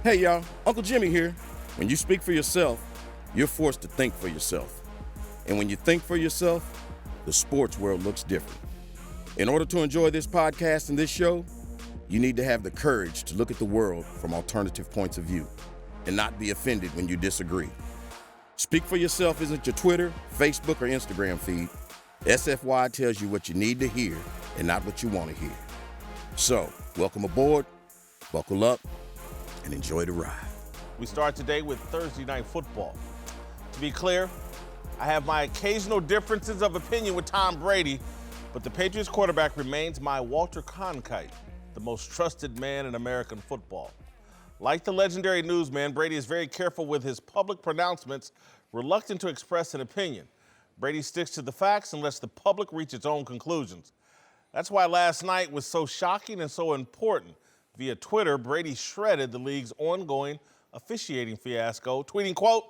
Hey y'all, Uncle Jimmy here. When you speak for yourself, you're forced to think for yourself. And when you think for yourself, the sports world looks different. In order to enjoy this podcast and this show, you need to have the courage to look at the world from alternative points of view and not be offended when you disagree. Speak for yourself isn't your Twitter, Facebook, or Instagram feed. SFY tells you what you need to hear and not what you want to hear. So, welcome aboard, buckle up, and enjoy the ride. We start today with Thursday Night Football. To be clear, I have my occasional differences of opinion with Tom Brady, but the Patriots quarterback remains my Walter Cronkite, the most trusted man in American football. Like the legendary newsman, Brady is very careful with his public pronouncements, reluctant to express an opinion. Brady sticks to the facts and lets the public reach its own conclusions. That's why last night was so shocking and so important. Via Twitter, Brady shredded the league's ongoing officiating fiasco, tweeting, quote,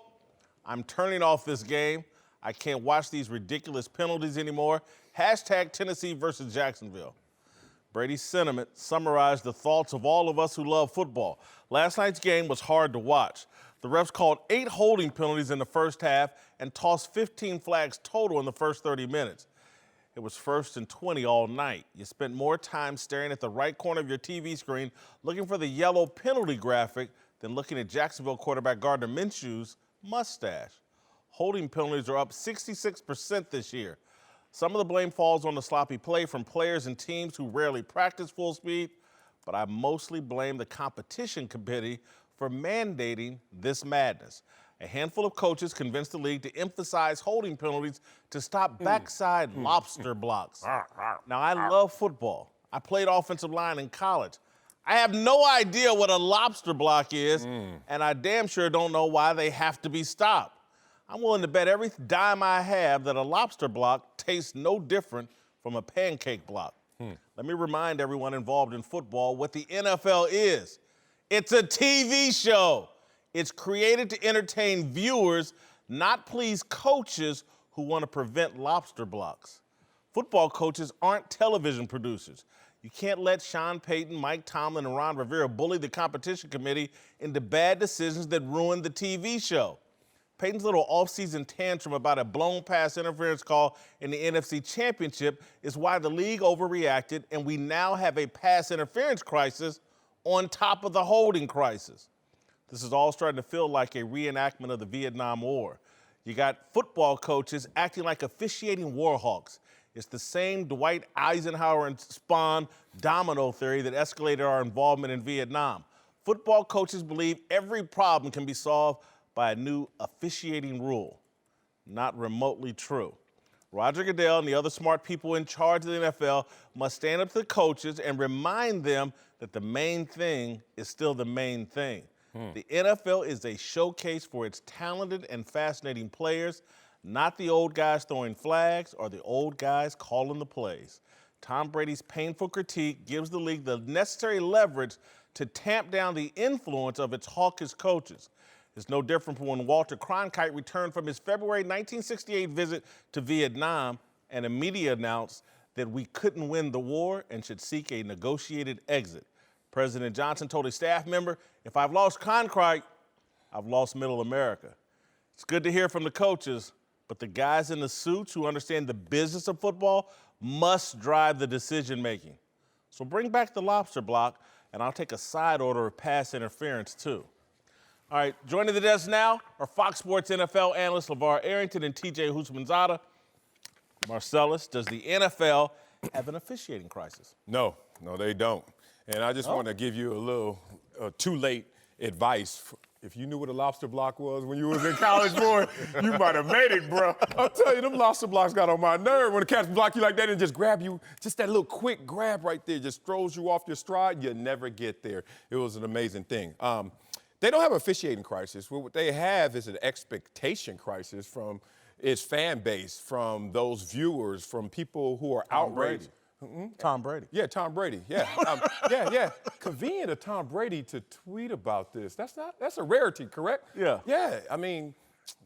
"I'm turning off this game. I can't watch these ridiculous penalties anymore. Hashtag Tennessee versus Jacksonville." Brady's sentiment summarized the thoughts of all of us who love football. Last night's game was hard to watch. The refs called 8 holding penalties in the first half and tossed 15 flags total in the first 30 minutes. It was 1st and 20 all night. You spent more time staring at the right corner of your TV screen looking for the yellow penalty graphic than looking at Jacksonville quarterback Gardner Minshew's mustache. Holding penalties are up 66% this year. Some of the blame falls on the sloppy play from players and teams who rarely practice full speed, but I mostly blame the competition committee for mandating this madness. A handful of coaches convinced the league to emphasize holding penalties to stop backside lobster blocks. Now, I love football. I played offensive line in college. I have no idea what a lobster block is, and I damn sure don't know why they have to be stopped. I'm willing to bet every dime I have that a lobster block tastes no different from a pancake block. Let me remind everyone involved in football what the NFL is. It's a TV show. It's created to entertain viewers, not please coaches who want to prevent lobster blocks. Football coaches aren't television producers. You can't let Sean Payton, Mike Tomlin, and Ron Rivera bully the competition committee into bad decisions that ruin the TV show. Payton's little offseason tantrum about a blown pass interference call in the NFC Championship is why the league overreacted, and we now have a pass interference crisis on top of the holding crisis. This is all starting to feel like a reenactment of the Vietnam War. You got football coaches acting like officiating war hawks. It's the same Dwight Eisenhower and spawn domino theory that escalated our involvement in Vietnam. Football coaches believe every problem can be solved by a new officiating rule. Not remotely true. Roger Goodell and the other smart people in charge of the NFL must stand up to the coaches and remind them that the main thing is still the main thing. The NFL is a showcase for its talented and fascinating players, not the old guys throwing flags or the old guys calling the plays. Tom Brady's painful critique gives the league the necessary leverage to tamp down the influence of its hawkish coaches. It's no different from when Walter Cronkite returned from his February 1968 visit to Vietnam and immediately announced that we couldn't win the war and should seek a negotiated exit. President Johnson told a staff member, "If I've lost Cronkite, I've lost middle America." It's good to hear from the coaches, but the guys in the suits who understand the business of football must drive the decision making. So bring back the lobster block, and I'll take a side order of pass interference too. All right, joining the desk now are Fox Sports NFL analysts LeVar Arrington and TJ Houshmandzadeh. Marcellus, does the NFL have an officiating crisis? No, they don't. And I just want to give you a little too late advice. If you knew what a lobster block was when you was in college, boy, you might have made it, bro. I'll tell you, them lobster blocks got on my nerve. When a catch block you like that and just grab you, just that little quick grab right there just throws you off your stride, you never get there. It was an amazing thing. They don't have an officiating crisis. What they have is an expectation crisis from its fan base, from those viewers, from people who are outraged. Tom Brady. Yeah, Tom Brady. Yeah, Convenient of Tom Brady to tweet about this. That's a rarity, correct? Yeah. Yeah. I mean,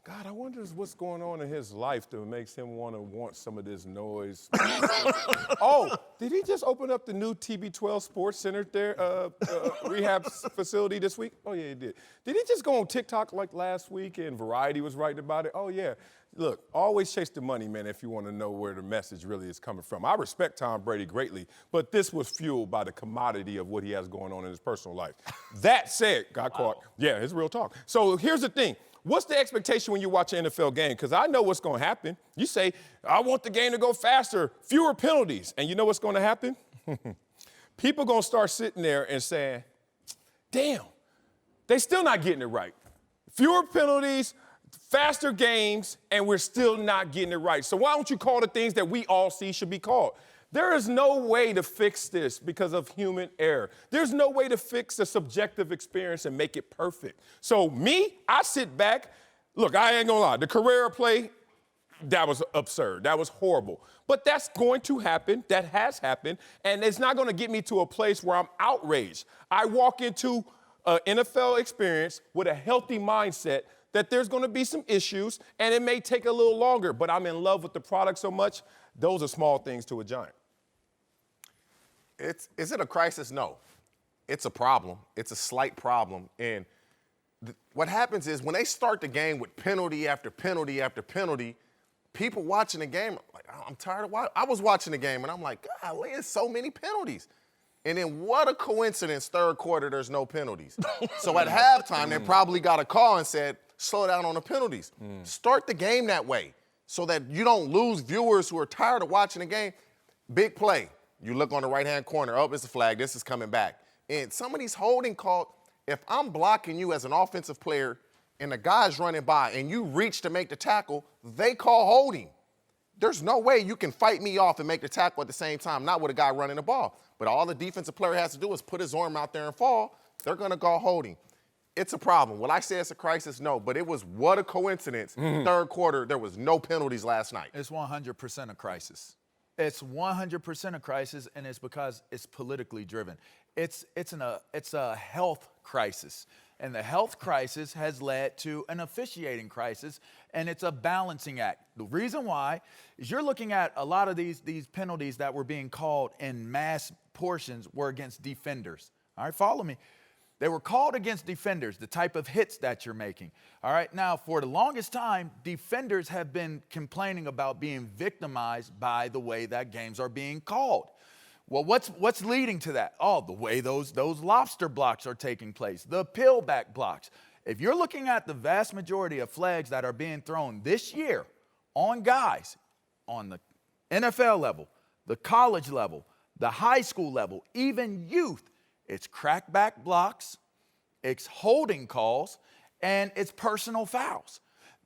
God, I wonder what's going on in his life that makes him want some of this noise. Oh, Did he just open up the new TB12 Sports Center there, rehab facility this week? Oh, yeah, he did. Did he just go on TikTok like last week and Variety was writing about it? Oh, yeah. Look, always chase the money, man, if you want to know where the message really is coming from. I respect Tom Brady greatly, but this was fueled by the commodity of what he has going on in his personal life. That said, got caught. Yeah, it's real talk. So here's the thing. What's the expectation when you watch an NFL game? Because I know what's going to happen. You say, I want the game to go faster, fewer penalties. And you know what's going to happen? People going to start sitting there and saying, damn, they still not getting it right. Fewer penalties, faster games, and we're still not getting it right. So why don't you call the things that we all see should be called? There is no way to fix this because of human error. There's no way to fix a subjective experience and make it perfect. So me, I sit back. Look, I ain't gonna lie. The Carrera play, that was absurd. That was horrible. But that's going to happen. That has happened. And it's not gonna get me to a place where I'm outraged. I walk into an NFL experience with a healthy mindset that there's gonna be some issues and it may take a little longer, but I'm in love with the product so much. Those are small things to a giant. Is it a crisis? No. It's a problem. It's a slight problem. And what happens is when they start the game with penalty after penalty after penalty, people watching the game, like, I'm tired of watching. I was watching the game, and I'm like, golly, there's so many penalties. And then what a coincidence, third quarter, there's no penalties. So at halftime, they probably got a call and said, slow down on the penalties. Start the game that way so that you don't lose viewers who are tired of watching the game. Big play. You look on the right-hand corner. Oh, it's a flag. This is coming back. And some of these holding calls, if I'm blocking you as an offensive player and the guy's running by and you reach to make the tackle, they call holding. There's no way you can fight me off and make the tackle at the same time, not with a guy running the ball. But all the defensive player has to do is put his arm out there and fall. They're going to call holding. It's a problem. Will I say it's a crisis? No, but it was what a coincidence. Third quarter, there was no penalties last night. It's 100% a crisis. It's 100% a crisis, and it's because it's politically driven. It's a health crisis, and the health crisis has led to an officiating crisis, and it's a balancing act. The reason why is you're looking at a lot of these penalties that were being called in mass portions were against defenders. All right, follow me. They were called against defenders, the type of hits that you're making. All right, now for the longest time, defenders have been complaining about being victimized by the way that games are being called. Well, what's leading to that? Oh, the way those lobster blocks are taking place, the pillback blocks. If you're looking at the vast majority of flags that are being thrown this year on guys on the NFL level, the college level, the high school level, even youth, it's crackback blocks, it's holding calls, and it's personal fouls.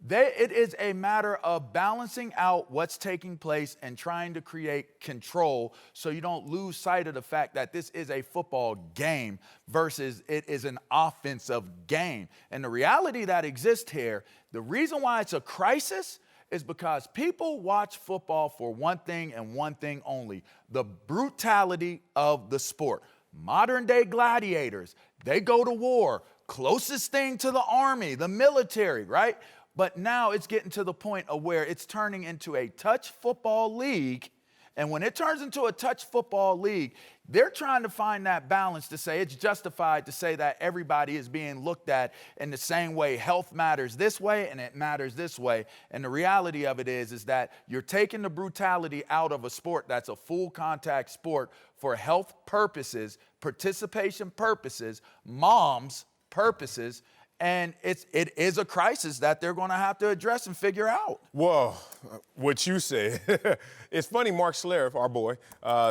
It is a matter of balancing out what's taking place and trying to create control so you don't lose sight of the fact that this is a football game versus it is an offensive game. And the reality that exists here, the reason why it's a crisis is because people watch football for one thing and one thing only, the brutality of the sport. Modern day gladiators, they go to war, closest thing to the army, the military, right? But now it's getting to the point of where it's turning into a touch football league. And when it turns into a touch football league, they're trying to find that balance to say it's justified to say that everybody is being looked at in the same way. Health matters this way and it matters this way. And the reality of it is that you're taking the brutality out of a sport that's a full contact sport for health purposes, participation purposes, moms purposes. And it is a crisis that they're going to have to address and figure out. Well, what you said. It's funny, Mark Schlereth, our boy,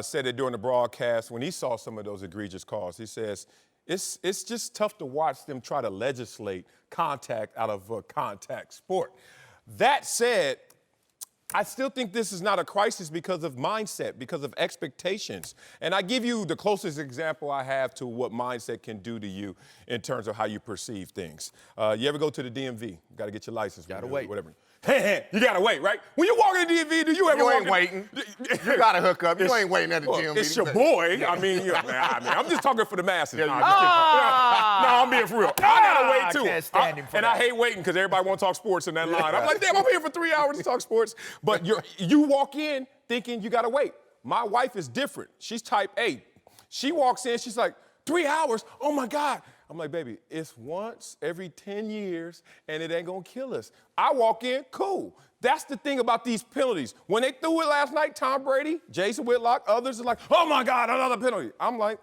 said it during the broadcast when he saw some of those egregious calls. He says, it's just tough to watch them try to legislate contact out of a contact sport. That said, I still think this is not a crisis because of mindset, because of expectations. And I give you the closest example I have to what mindset can do to you in terms of how you perceive things. You ever go to the DMV? You got to get your license. Got to wait. Whatever. You got to wait, right? When you walk in the DMV, do you ever You walk ain't waiting. You got to hook up. You ain't waiting at the DMV. It's your boy. I mean, I'm just talking for the masses. No, I'm being for real. I got to wait, too. I can't stand him for and that. I hate waiting because everybody want to talk sports in that line. I'm like, damn, I'm here for 3 hours to talk sports. But you walk in thinking you got to wait. My wife is different. She's type A. She walks in, she's like, 3 hours? Oh my God. I'm like, baby, it's once every 10 years and it ain't gonna kill us. I walk in, cool. That's the thing about these penalties. When they threw it last night, Tom Brady, Jason Whitlock, others are like, oh my God, another penalty. I'm like,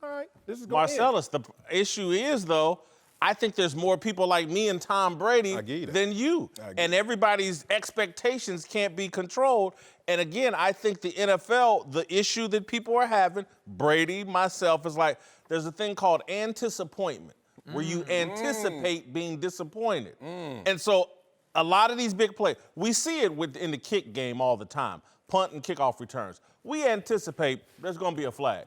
all right, this is going to Marcellus, the issue is, though, I think there's more people like me and Tom Brady than you. And everybody's expectations can't be controlled. And again, I think the NFL, the issue that people are having, Brady, myself, is like, there's a thing called anticipation, where you anticipate being disappointed. And so a lot of these big plays, we see it in the kick game all the time, punt and kickoff returns. We anticipate there's going to be a flag.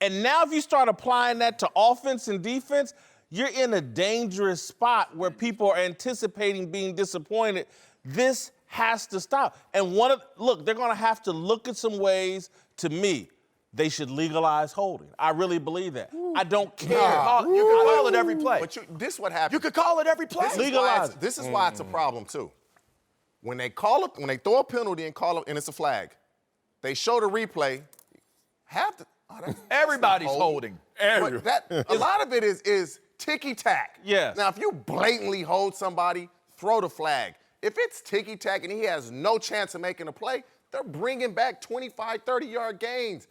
And now if you start applying that to offense and defense, you're in a dangerous spot where people are anticipating being disappointed. This has to stop. And they're going to have to look at some ways, to me, they should legalize holding. I really believe that. I don't care. You can call it every play. But this is what happens. You could call it every play. This is why it's a problem too. When they throw a penalty and call it, and it's a flag, they show the replay. Everybody's holding. A lot of it is ticky-tack. Yes. Now, if you blatantly hold somebody, throw the flag. If it's ticky-tack and he has no chance of making a play, they're bringing back 25, 30-yard gains.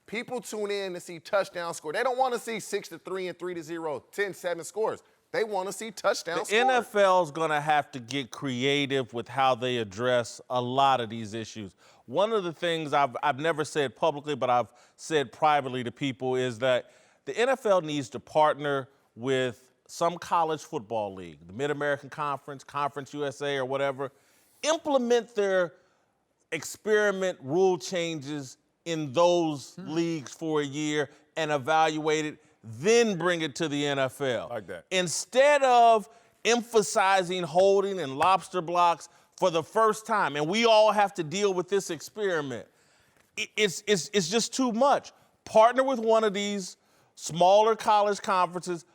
People tune in to see touchdown score. They don't want to see 6-3 and 3-0, 10-7 scores. They want to see touchdown scores. The NFL's going to have to get creative with how they address a lot of these issues. One of the things I've never said publicly, but I've said privately to people, is that the NFL needs to partner with some college football league, the Mid-American Conference, Conference USA, or whatever, implement their experiment rule changes in those leagues for a year and evaluate it, then bring it to the NFL. Like that. Instead of emphasizing holding and lobster blocks for the first time, and we all have to deal with this experiment, it's just too much. Partner with one of these smaller college conferences,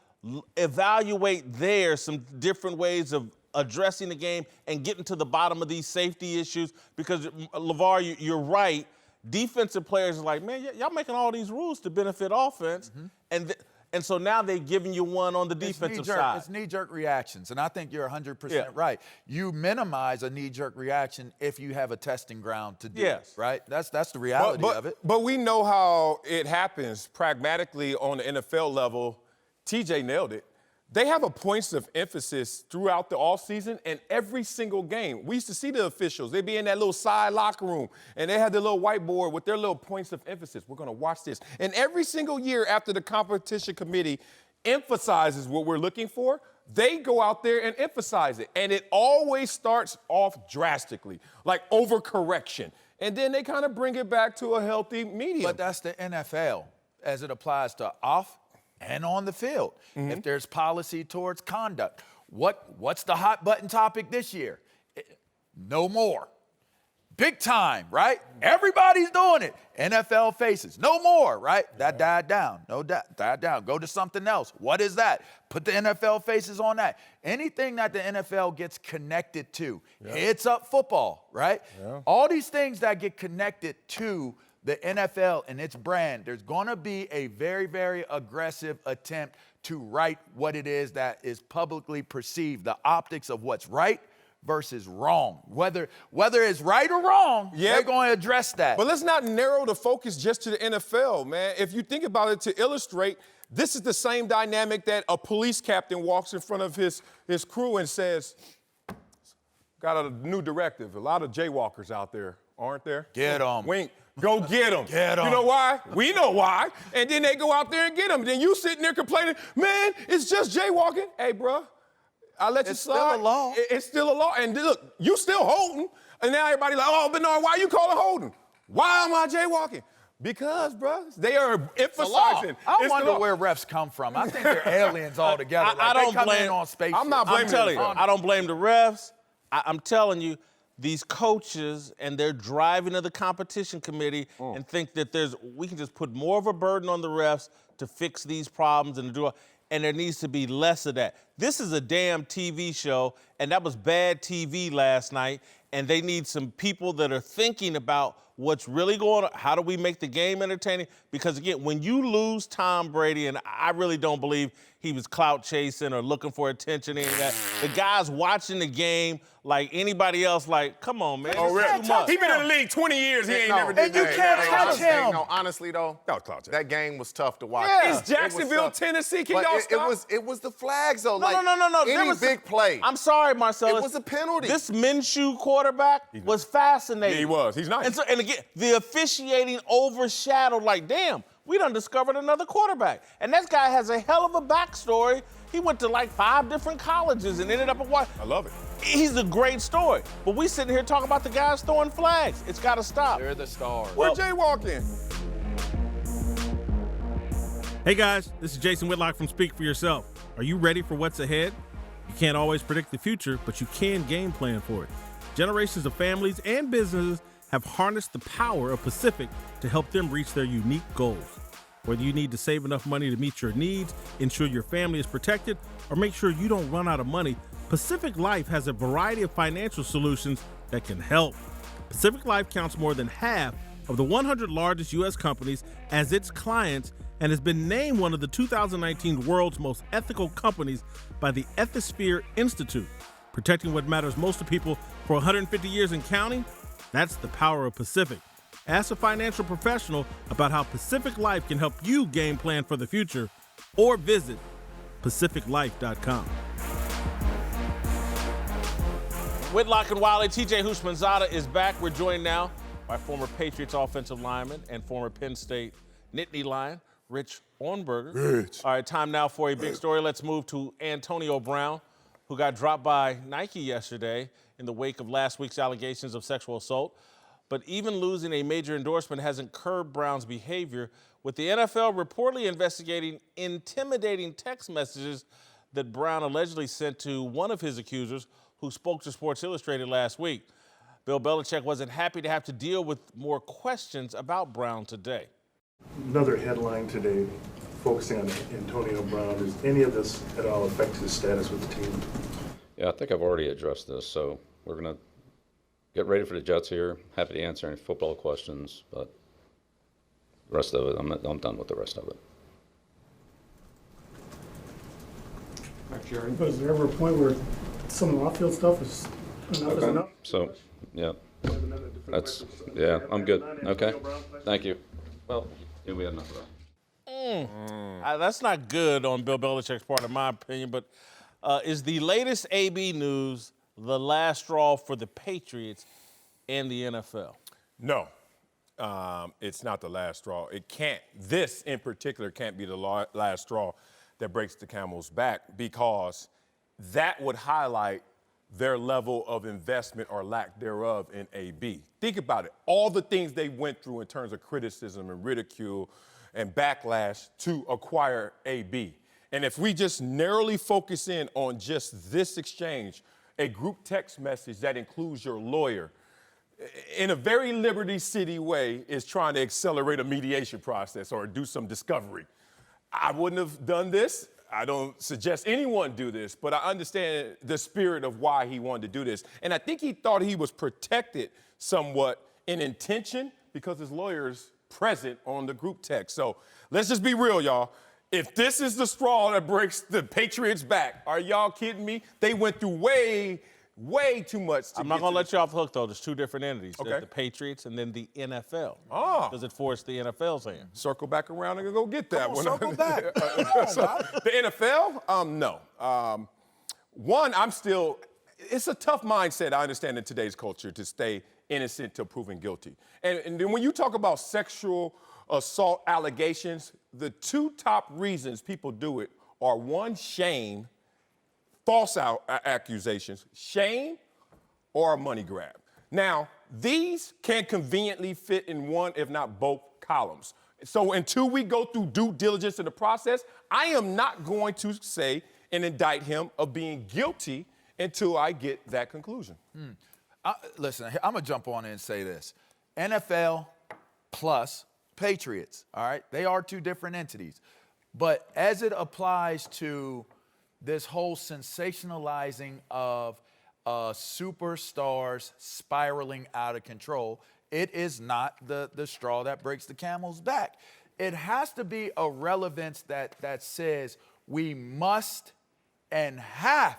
evaluate there some different ways of addressing the game and getting to the bottom of these safety issues, because, LeVar, you're right. Defensive players are like, man, y'all making all these rules to benefit offense, and so now they're giving you one on the defensive side. It's knee-jerk reactions, and I think you're 100% right. You minimize a knee-jerk reaction if you have a testing ground to do it, right? That's the reality of it. But we know how it happens pragmatically on the NFL level. TJ nailed it. They have a points of emphasis throughout the offseason and every single game. We used to see the officials. They'd be in that little side locker room, and they had the little whiteboard with their little points of emphasis. We're going to watch this. And every single year after the competition committee emphasizes what we're looking for, they go out there and emphasize it. And it always starts off drastically, like overcorrection. And then they kind of bring it back to a healthy medium. But that's the NFL as it applies to off and on the field. If there's policy towards conduct, what's the hot button topic this year? No more. Big time, right? Everybody's doing it. NFL faces. No more, right? That died down. No, died down. Go to something else. What is that? Put the NFL faces on that. Anything that the NFL gets connected to, it's up football, right? All these things that get connected to the NFL and its brand, there's going to be a very, very aggressive attempt to right what it is that is publicly perceived, the optics of what's right versus wrong. Whether it's right or wrong, they're going to address that. But let's not narrow the focus just to the NFL, man. If you think about it, to illustrate, this is the same dynamic that a police captain walks in front of his crew and says, got a new directive. A lot of jaywalkers out there, aren't there? Get them. Wink. Go get them. Get them. You know why? We know why. And then they go out there and get them. Then you sitting there complaining, man, it's just jaywalking. Hey, bro, I let you slide. It's still a law. It's still a law. And look, you still holding. And now everybody like, oh, Bernard, why you call it holding? Why am I jaywalking? Because, bro, they are emphasizing. I wonder where refs come from. I think they're aliens altogether. I don't blame on spaceships. I'm not blaming them. I don't blame the refs. I'm telling you, these coaches and their driving of the competition committee and think that we can just put more of a burden on the refs to fix these problems and there needs to be less of that. This is a damn TV show, and that was bad TV last night, and they need some people that are thinking about what's really going on. How do we make the game entertaining? Because, again, when you lose Tom Brady, and I really don't believe he was clout chasing or looking for attention, any of that. The guy's watching the game like anybody else, like, come on, man. Oh, really? Too much. He been in the league 20 years. He ain't never did And you that. can't touch him. No, honestly, though, That was clout chasing. that game was tough to watch. Yeah. It's It was Jacksonville, tough. Tennessee. Can But y'all it stop? was the flags, though. No. Any There was big play. I'm sorry, Marcelo. It was a penalty. This Minshew quarterback was fascinating. Yeah, he was. He's nice. And again, the officiating overshadowed, like, damn, we done discovered another quarterback. And that guy has a hell of a backstory. He went to like 5 different colleges and ended up at what? I love it. He's a great story. But we sitting here talking about the guys throwing flags. It's got to stop. They're the stars. Where Jay walk in? Hey guys, this is Jason Whitlock from Speak for Yourself. Are you ready for what's ahead? You can't always predict the future, but you can game plan for it. Generations of families and businesses have harnessed the power of Pacific to help them reach their unique goals. Whether you need to save enough money to meet your needs, ensure your family is protected, or make sure you don't run out of money, Pacific Life has a variety of financial solutions that can help. Pacific Life counts more than half of the 100 largest U.S. companies as its clients and has been named one of the 2019 world's most ethical companies by the Ethisphere Institute. Protecting what matters most to people for 150 years and counting? That's the power of Pacific. Ask a financial professional about how Pacific Life can help you game plan for the future, or visit pacificlife.com. Whitlock and Wiley, TJ Houshmandzadeh is back. We're joined now by former Patriots offensive lineman and former Penn State Nittany Lion, Rich Ornberger. All right, time now for a big story. Let's move to Antonio Brown, who got dropped by Nike yesterday in the wake of last week's allegations of sexual assault. But even losing a major endorsement hasn't curbed Brown's behavior, with the NFL reportedly investigating intimidating text messages that Brown allegedly sent to one of his accusers, who spoke to Sports Illustrated last week. Bill Belichick wasn't happy to have to deal with more questions about Brown today. Another headline today focusing on Antonio Brown. Does any of this at all affect his status with the team? Yeah, I think I've already addressed this, so we're going to get ready for the Jets here. Happy to answer any football questions, but the rest of it, I'm done with the rest of it. Was there ever a point where some of the off-field stuff is enough? So, yeah, I'm good. Okay, thank you. Well, yeah, we had enough of that. That's not good on Bill Belichick's part, in my opinion, but is the latest AB news the last straw for the Patriots and the NFL? No, it's not the last straw. It can't. This in particular can't be the last straw that breaks the camel's back, because that would highlight their level of investment or lack thereof in AB. Think about it. All the things they went through in terms of criticism and ridicule and backlash to acquire AB. And if we just narrowly focus in on just this exchange, a group text message that includes your lawyer, in a very Liberty City way, is trying to accelerate a mediation process or do some discovery. I wouldn't have done this. I don't suggest anyone do this, but I understand the spirit of why he wanted to do this. And I think he thought he was protected somewhat in intention because his lawyer's present on the group text. So let's just be real, y'all. If this is the straw that breaks the Patriots' back, are y'all kidding me? They went through way too much. I'm not going to let you off the hook, though. There's two different entities. Okay. There's the Patriots and then the NFL. Ah. Does it force the NFL's hand? Circle back around and go get that one. Circle back. The NFL? No. One, it's a tough mindset, I understand, in today's culture to stay innocent till proven guilty. And then when you talk about sexual assault allegations, the two top reasons people do it are, one, shame, false accusations, shame, or a money grab. Now, these can conveniently fit in one, if not both, columns. So until we go through due diligence in the process, I am not going to say and indict him of being guilty until I get that conclusion. Listen, I'm going to jump on in and say this. NFL plus Patriots, all right? They are two different entities. But as it applies to this whole sensationalizing of superstars spiraling out of control, it is not the straw that breaks the camel's back. It has to be a relevance that says we must and have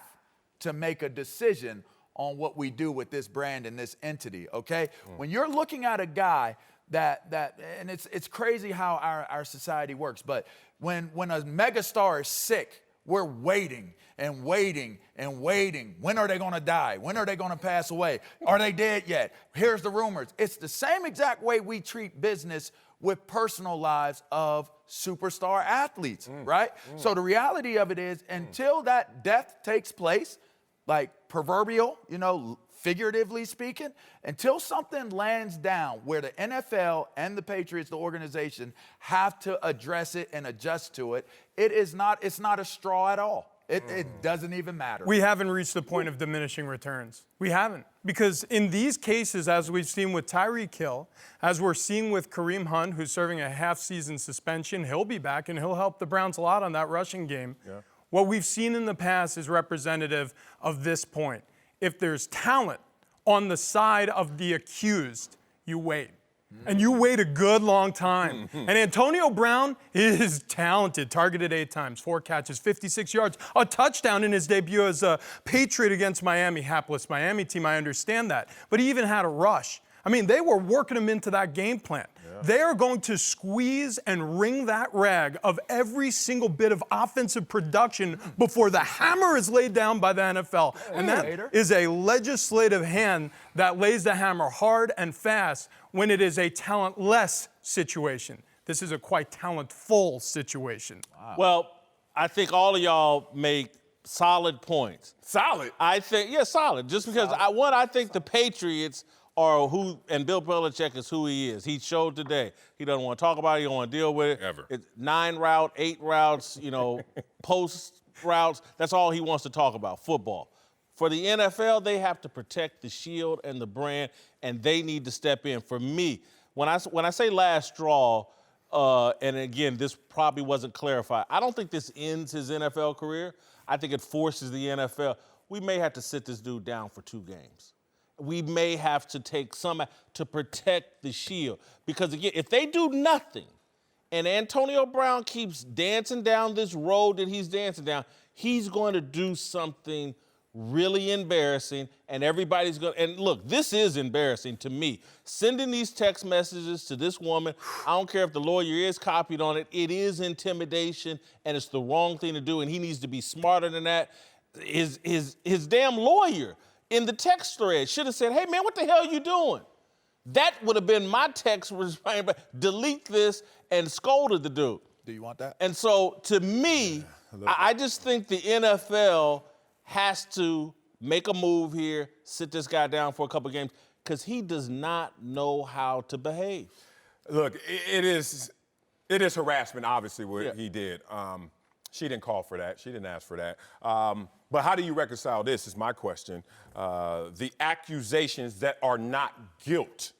to make a decision on what we do with this brand and this entity, okay? When you're looking at a guy and it's crazy how our society works, but when a megastar is sick, we're waiting and waiting and waiting. When are they gonna die? When are they gonna pass away? Are they dead yet? Here's the rumors. It's the same exact way we treat business with personal lives of superstar athletes, right? So the reality of it is, until that death takes place, like proverbial, figuratively speaking, until something lands down where the NFL and the Patriots, the organization, have to address it and adjust to it, it's not a straw at all. It doesn't even matter. We haven't reached the point of diminishing returns. We haven't. Because in these cases, as we've seen with Tyreek Hill, as we're seeing with Kareem Hunt, who's serving a half-season suspension, he'll be back and he'll help the Browns a lot on that rushing game. Yeah. What we've seen in the past is representative of this point. If there's talent on the side of the accused, you wait. And you wait a good long time. And Antonio Brown is talented, targeted 8 times, 4 catches, 56 yards, a touchdown in his debut as a Patriot against Miami, hapless Miami team, I understand that. But he even had a rush. I mean, they were working him into that game plan. Yeah. They are going to squeeze and wring that rag of every single bit of offensive production before the hammer is laid down by the NFL. And that is a legislative hand that lays the hammer hard and fast when it is a talentless situation. This is a quite talentful situation. Wow. Well, I think all of y'all make solid points. Solid? I think, yeah, solid. Just because, I think the Patriots are who, and Bill Belichick is who he is. He showed today. He doesn't want to talk about it. He don't want to deal with it. Ever. It's 9 route, 8 routes, post routes. That's all he wants to talk about, football. For the NFL, they have to protect the shield and the brand, and they need to step in. For me, when I say last straw, and again, this probably wasn't clarified, I don't think this ends his NFL career. I think it forces the NFL. We may have to sit this dude down for 2 games. We may have to take some to protect the shield. Because, again, if they do nothing and Antonio Brown keeps dancing down this road that he's dancing down, he's going to do something really embarrassing, and everybody's going to, and look, this is embarrassing to me. Sending these text messages to this woman, I don't care if the lawyer is copied on it, it is intimidation, and it's the wrong thing to do, and he needs to be smarter than that. His damn lawyer in the text thread should have said, hey, man, what the hell are you doing? That would have been my text response. Delete this and scolded the dude. Do you want that? And so, to me, I just think the NFL has to make a move here, sit this guy down for a couple games, because he does not know how to behave. Look, it is harassment, obviously, what he did. She didn't call for that. She didn't ask for that. But how do you reconcile this is my question. The accusations that are not guilt.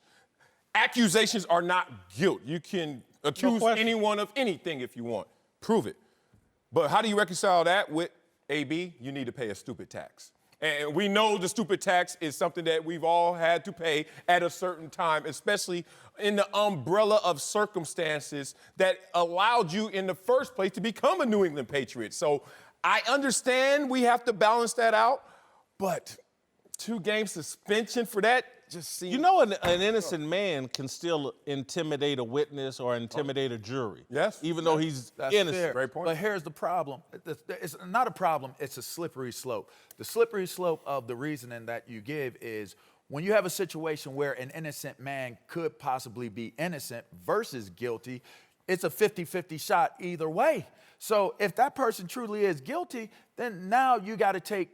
Accusations are not guilt. You can accuse anyone of anything if you want. Prove it. But how do you reconcile that with, AB, you need to pay a stupid tax? And we know the stupid tax is something that we've all had to pay at a certain time, especially in the umbrella of circumstances that allowed you in the first place to become a New England Patriot. So I understand we have to balance that out, but 2-game suspension for that just seems... You know, an innocent man can still intimidate a witness or intimidate a jury. Yes. Even though he's innocent. Fair. Great point. But here's the problem. It's not a problem, it's a slippery slope. The slippery slope of the reasoning that you give is when you have a situation where an innocent man could possibly be innocent versus guilty, it's a 50-50 shot either way. So if that person truly is guilty, then now you got to take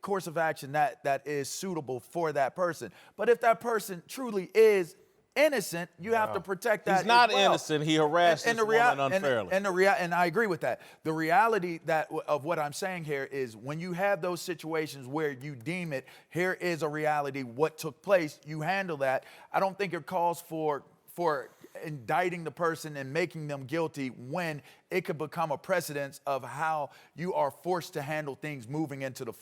course of action that is suitable for that person. But if that person truly is innocent, you have to protect that. He's not as well. Innocent. He harassed this woman unfairly. And I agree with that. The reality of what I'm saying here is when you have those situations where you deem it, here is a reality, what took place, you handle that. I don't think it calls for indicting the person and making them guilty when it could become a precedence of how you are forced to handle things moving into the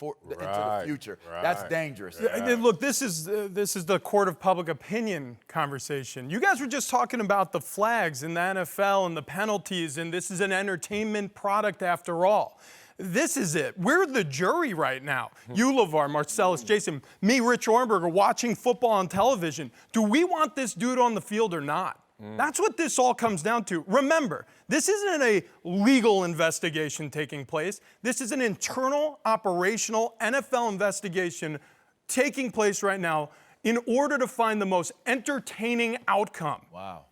future. Right. That's dangerous. Look, this is the court of public opinion conversation. You guys were just talking about the flags in the NFL and the penalties, and this is an entertainment product after all. This is it. We're the jury right now. You, LeVar, Marcellus, Jason, me, Rich Orenberger, watching football on television. Do we want this dude on the field or not? That's what this all comes down to. Remember, this isn't a legal investigation taking place. This is an internal, operational NFL investigation taking place right now in order to find the most entertaining outcome. Wow.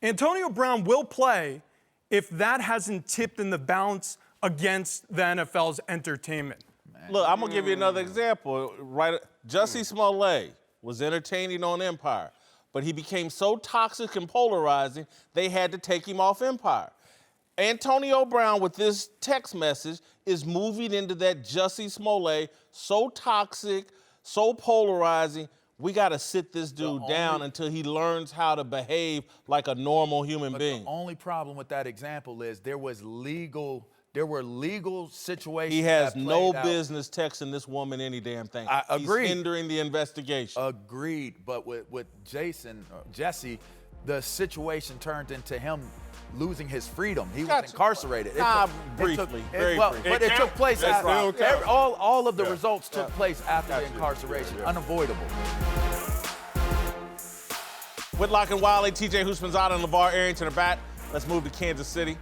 Antonio Brown will play if that hasn't tipped in the balance against the NFL's entertainment. Look, I'm gonna give you another example. Right, Jussie Smollett was entertaining on Empire, but he became so toxic and polarizing, they had to take him off Empire. Antonio Brown, with this text message, is moving into that Jussie Smollett, so toxic, so polarizing. We got to sit this dude down until he learns how to behave like a normal human being. The only problem with that example is there were legal situations. He has that no played out. business texting this woman any damn thing. I agree. He's hindering the investigation. Agreed, but with Jesse, the situation turned into him losing his freedom. He was incarcerated. Briefly. But it took place after. All of the results took place after the Absolutely. incarceration. Unavoidable. Whitlock and Wiley, TJ Houshmandzadeh, and LeVar Arrington are back. Let's move to Kansas City,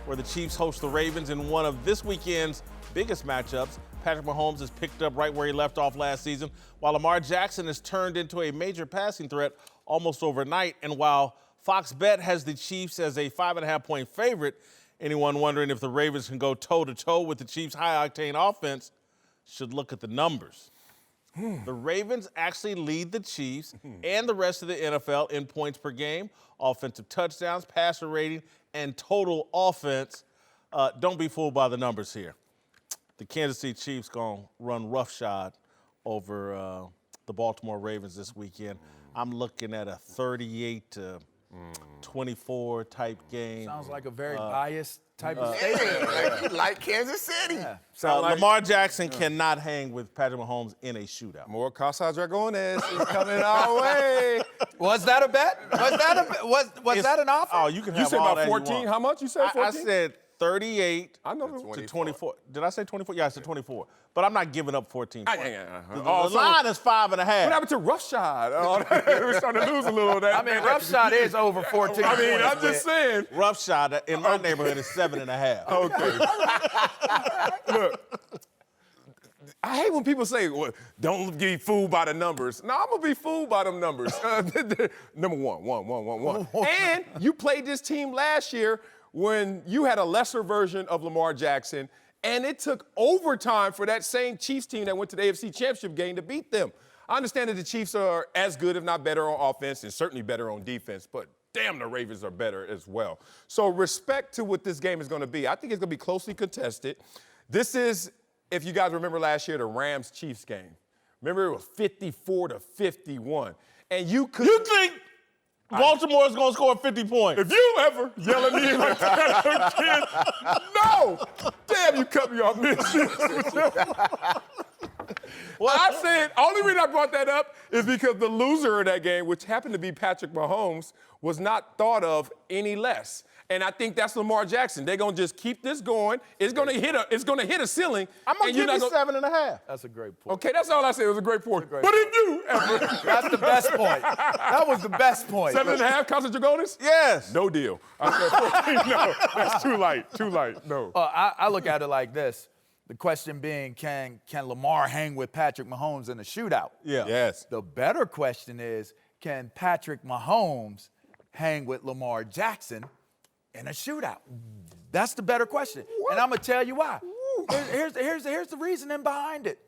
where the Chiefs host the Ravens in one of this weekend's biggest matchups. Patrick Mahomes has picked up right where he left off last season, while Lamar Jackson has turned into a major passing threat almost overnight. And while Fox Bet has the Chiefs as a 5.5-point favorite, anyone wondering if the Ravens can go toe-to-toe with the Chiefs' high-octane offense should look at the numbers. The Ravens actually lead the Chiefs and the rest of the NFL in points per game, offensive touchdowns, passer rating, and total offense. Don't be fooled by the numbers here. The Kansas City Chiefs going to run roughshod over the Baltimore Ravens this weekend. I'm looking at a 38-24 type game. Sounds like a very biased type of statement. Like Kansas City. Yeah. Lamar Jackson cannot hang with Patrick Mahomes in a shootout. More Casa Dragones is coming our way. Was that a bet? Was that an offer? Oh, you can You have said all about that you 14? want. How much you said? 14? I said 38 I know to 24. Did I say 24? Yeah, I said 24. But I'm not giving up 14 points. The so line is 5.5. What happened to roughshod? We're starting to lose a little of that. I mean, roughshod is over 14. I mean, I'm just saying. Roughshod in my neighborhood is 7.5. Okay. Look, I hate when people say, well, don't be fooled by the numbers. No, I'm going to be fooled by them numbers. Number one. And you played this team last year when you had a lesser version of Lamar Jackson, and it took overtime for that same Chiefs team that went to the AFC Championship game to beat them. I understand that the Chiefs are as good, if not better, on offense and certainly better on defense, but damn, the Ravens are better as well. So respect to what this game is going to be. I think it's going to be closely contested. This is, if you guys remember last year, the Rams-Chiefs game. Remember, it was 54-51. And you think Baltimore's going to score 50 points? if you ever yell at me like that again, no! Damn, you cut me off mid. Well, I said, only reason I brought that up is because the loser of that game, which happened to be Patrick Mahomes, was not thought of any less. And I think that's Lamar Jackson. They're gonna just keep this going. It's gonna hit a ceiling. I'm gonna give you 7.5. That's a great point. Okay, that's all I said. It was a great point. But if you ever That's the best point. That was the best point. 7.5 Casa Dragones? Yes. No deal. I said 14. No, that's too light. Too light. No. I look at it like this. The question being, can Lamar hang with Patrick Mahomes in a shootout? Yeah. Yes. The better question is, can Patrick Mahomes hang with Lamar Jackson in a shootout? That's the better question. And I'm going to tell you why. Here's the reasoning behind it.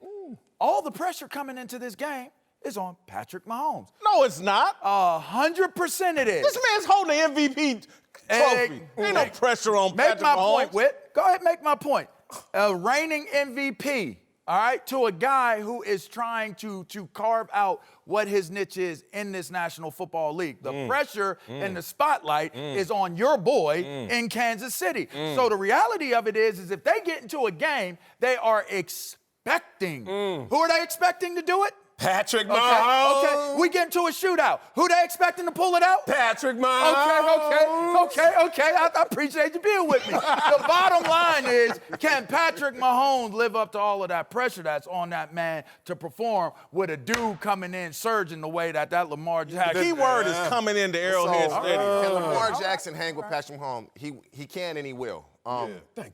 All the pressure coming into this game is on Patrick Mahomes. No, it's not. 100% it is. This man's holding the MVP trophy. Ain't no pressure on Patrick Mahomes. Make my point, Whit. Go ahead, make my point. A reigning MVP all right, to a guy who is trying to carve out what his niche is in this National Football League. The pressure and the spotlight is on your boy in Kansas City. So the reality of it is if they get into a game, they are expecting. Who are they expecting to do it? Patrick Mahomes. Okay, we get into a shootout. Who they expecting to pull it out? Patrick Mahomes. Okay. I appreciate you being with me. The bottom line is, can Patrick Mahomes live up to all of that pressure that's on that man to perform with a dude coming in surging the way that Lamar Jackson? The key word is coming into Arrowhead Stadium. Can Lamar Jackson hang with Patrick Mahomes? He can and he will.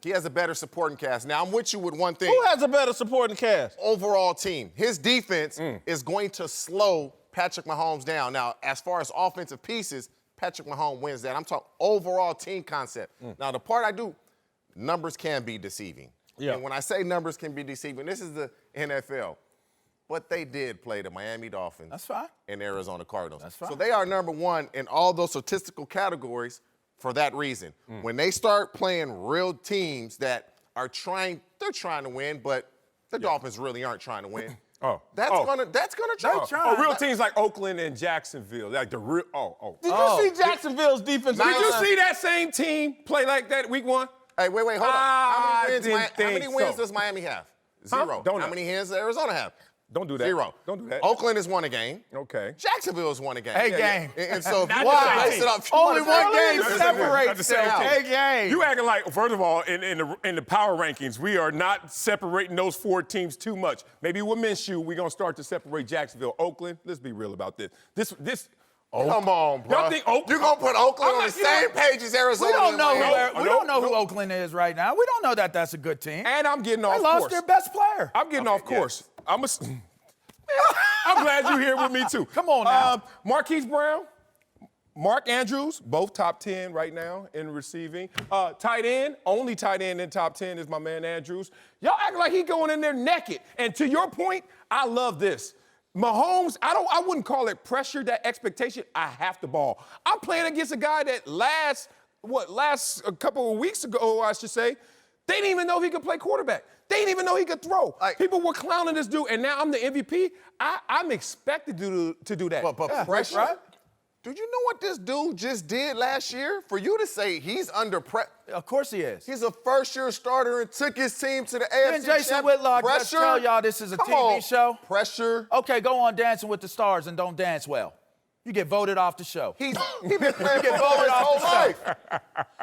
He has a better supporting cast. Now, I'm with you with one thing. Who has a better supporting cast? Overall team. His defense is going to slow Patrick Mahomes down. Now, as far as offensive pieces, Patrick Mahomes wins that. I'm talking overall team concept. Now, the part I do, numbers can be deceiving. Yeah. And when I say numbers can be deceiving, this is the NFL. But they did play the Miami Dolphins. That's fine. And Arizona Cardinals. That's fine. So they are number one in all those statistical categories for that reason. When they start playing real teams that are trying to win, but the Dolphins really aren't trying to win. That's gonna try. Real teams like Oakland and Jacksonville, like the real. Did you see Jacksonville's defense? Did you see that same team play like that week one? Hey, wait, hold on. How didn't many think wins so. does Miami have? Zero. How many wins does Arizona have? Don't do that. Zero. Don't do that. Oakland has won a game. Okay. Jacksonville has won a game. Game. And so if you Not want the to same base team. it up, Only one game separates Not the same them. team. Game. You acting like, first of all, in the power rankings, we are not separating those four teams too much. Maybe with Minshew, we're gonna start to separate Jacksonville, Oakland. Let's be real about this. This. Come on, bro. Y'all think Oakland? You're gonna put Oakland on the same page as Arizona? We don't know. and We don't know who Oakland is right now. We don't know that that's a good team. And I'm getting off They course. lost their best player. I'm getting off course. I'm glad you're here with me, too. Come on now. Marquise Brown, Mark Andrews, both top 10 right now in receiving. Tight end, only tight end in top 10 is my man Andrews. Y'all act like he going in there naked. And to your point, I love this. Mahomes, I wouldn't call it pressure, that expectation. I have the ball. I'm playing against a guy that last a couple of weeks ago, I should say, they didn't even know if he could play quarterback. They didn't even know he could throw. People were clowning this dude, and now I'm the MVP. I'm expected to do that. But pressure? Right? Do you know what this dude just did last year? For you to say he's under pressure. Of course he is. He's a first-year starter and took his team to the AFC And Jason Whitlock just tell y'all this is a TV show. Pressure. Okay, go on Dancing with the Stars and don't dance well. You get voted off the show. He been playing get football voted his off whole the show. life.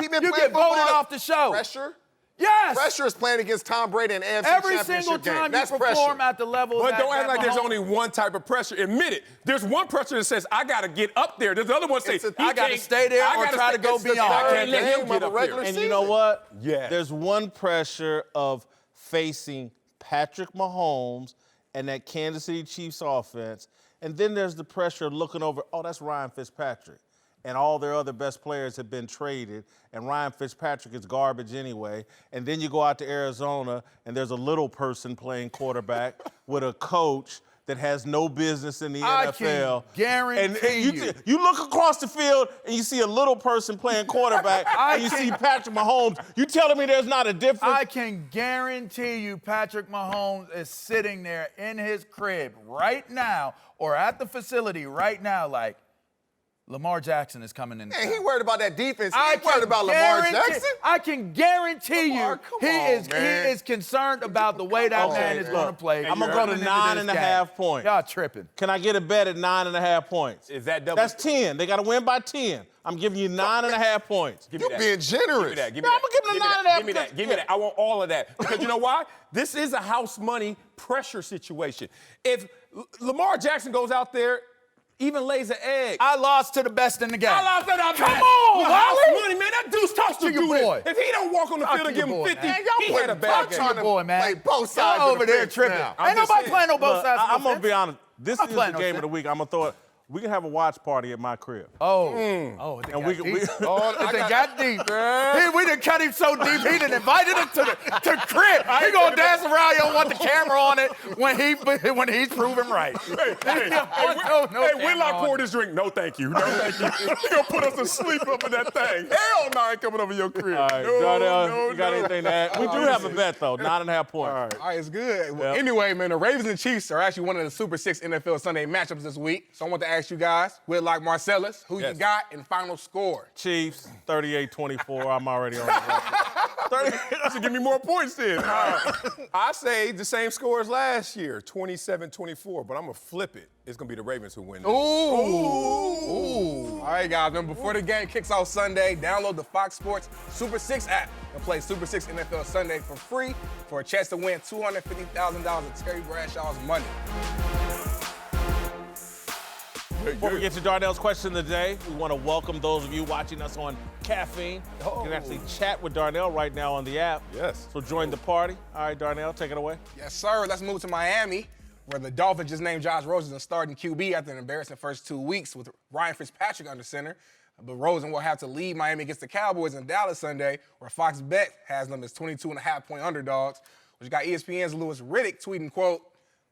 You get voted off the show. Pressure? Yes. Pressure is playing against Tom Brady in AFC Every Championship single game. time That's you perform pressure. at the level But that don't act like there's Mahomes- only one type of pressure. Admit it. There's one pressure that says, I got to get up there. There's the other one that says, I got to stay there or try to go beyond. I can't let him get up there. And you know what? Yeah. There's one pressure of facing Patrick Mahomes and that Kansas City Chiefs offense. And then there's the pressure of looking over, that's Ryan Fitzpatrick. And all their other best players have been traded, and Ryan Fitzpatrick is garbage anyway. And then you go out to Arizona, and there's a little person playing quarterback with a coach that has no business in the NFL. I can guarantee you. You look across the field, and you see a little person playing quarterback, and you see Patrick Mahomes. You telling me there's not a difference? I can guarantee you Patrick Mahomes is sitting there in his crib right now or at the facility right now like, Lamar Jackson is coming in. And he worried about that defense. He ain't worried about Lamar Jackson. I can guarantee Lamar, you he is concerned about the way that man is going to play. I'm going to go to 9.5 points. Y'all tripping. Can I get a bet at 9.5 points? Is that double? That's 10. They got to win by 10. I'm giving you 9.5 points. You're being generous. Give me that. No, I'm going to give him a 9.5. Give me that. Give me that. I want all of that. Because you know why? This is a house money pressure situation. If Lamar Jackson goes out there, even lays an egg. I lost to the best in the game. I lost to the best. Come on, house Wally. money, man. That dude's supposed to your do boy. it. If he don't walk on the Talk field and to give your him boy, 50, man. he had a bad Talk to game. your boy, man. Play both sides Y'all of over the there fence tripping. now. Ain't nobody playing no both Look, sides of the I'm going to fence. be honest. This I'm is playing the no game sense. of the week. I'm going to throw it. We can have a watch party at my crib. Oh, And we deep. I got deep. We done cut him so deep, he done invited him to the crib. He gonna dance around. You don't want the camera on it when he's proven right. Hey, Whitlock poured his drink. No, thank you. No, thank you. He gonna put us to sleep up in that thing. Hell no, I ain't coming over your crib. All right, Darnell, you got anything to add? We do have a bet, though, 9.5 points. All right, it's good. Well, anyway, man, the Ravens and Chiefs are actually one of the Super 6 NFL Sunday matchups this week. So I want to ask you guys, Whitlock, Marcellus, who you got in final score? Chiefs, 38-24. I'm already on the record. That should give me more points then. I say the same score as last year, 27-24, but I'm going to flip it. It's going to be the Ravens who win this. Ooh. All right, guys, man, before the game kicks off Sunday, download the Fox Sports Super 6 app and play Super 6 NFL Sunday for free for a chance to win $250,000 of Terry Bradshaw's money. Before we get to Darnell's question of the day, we want to welcome those of you watching us on Caffeine. You can actually chat with Darnell right now on the app. Yes. So join the party. All right, Darnell, take it away. Yes, sir. Let's move to Miami, where the Dolphins just named Josh Rosen the starting QB after an embarrassing first 2 weeks with Ryan Fitzpatrick under center. But Rosen will have to lead Miami against the Cowboys in Dallas Sunday, where Fox Bet has them as 22.5-point underdogs, which got ESPN's Louis Riddick tweeting, quote,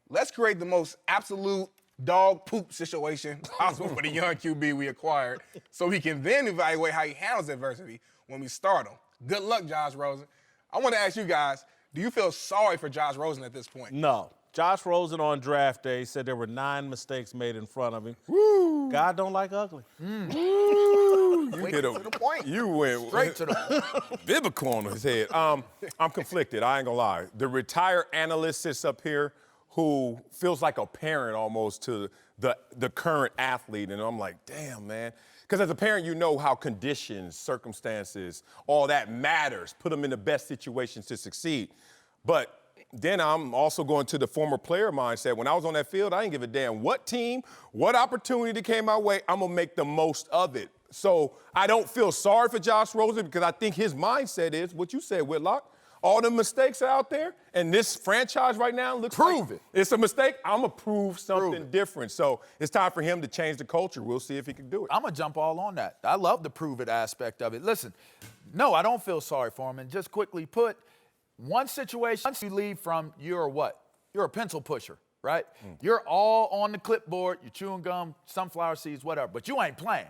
"Let's create the most absolute dog poop situation possible for the young QB we acquired so we can then evaluate how he handles adversity when we start him. Good luck, Josh Rosen." I want to ask you guys, do you feel sorry for Josh Rosen at this point? No. Josh Rosen on draft day said there were 9 mistakes made in front of him. Woo. God don't like ugly. You hit to the point. You went Straight to the point. biblical on his head. I'm conflicted. I ain't gonna lie. The retired analyst sits up here who feels like a parent almost to the current athlete, and I'm like, damn, man. Because as a parent, you know how conditions, circumstances, all that matters. Put them in the best situations to succeed. But then I'm also going to the former player mindset. When I was on that field, I didn't give a damn what team, what opportunity that came my way, I'm going to make the most of it. So I don't feel sorry for Josh Rosen because I think his mindset is what you said, Whitlock. All the mistakes are out there, and this franchise right now looks like it's a mistake. I'm going to prove something different. So it's time for him to change the culture. We'll see if he can do it. I'm going to jump all on that. I love the prove it aspect of it. Listen, no, I don't feel sorry for him. And just quickly put, one situation, once you leave from, you're what? You're a pencil pusher, right? You're all on the clipboard, you're chewing gum, sunflower seeds, whatever, but you ain't playing.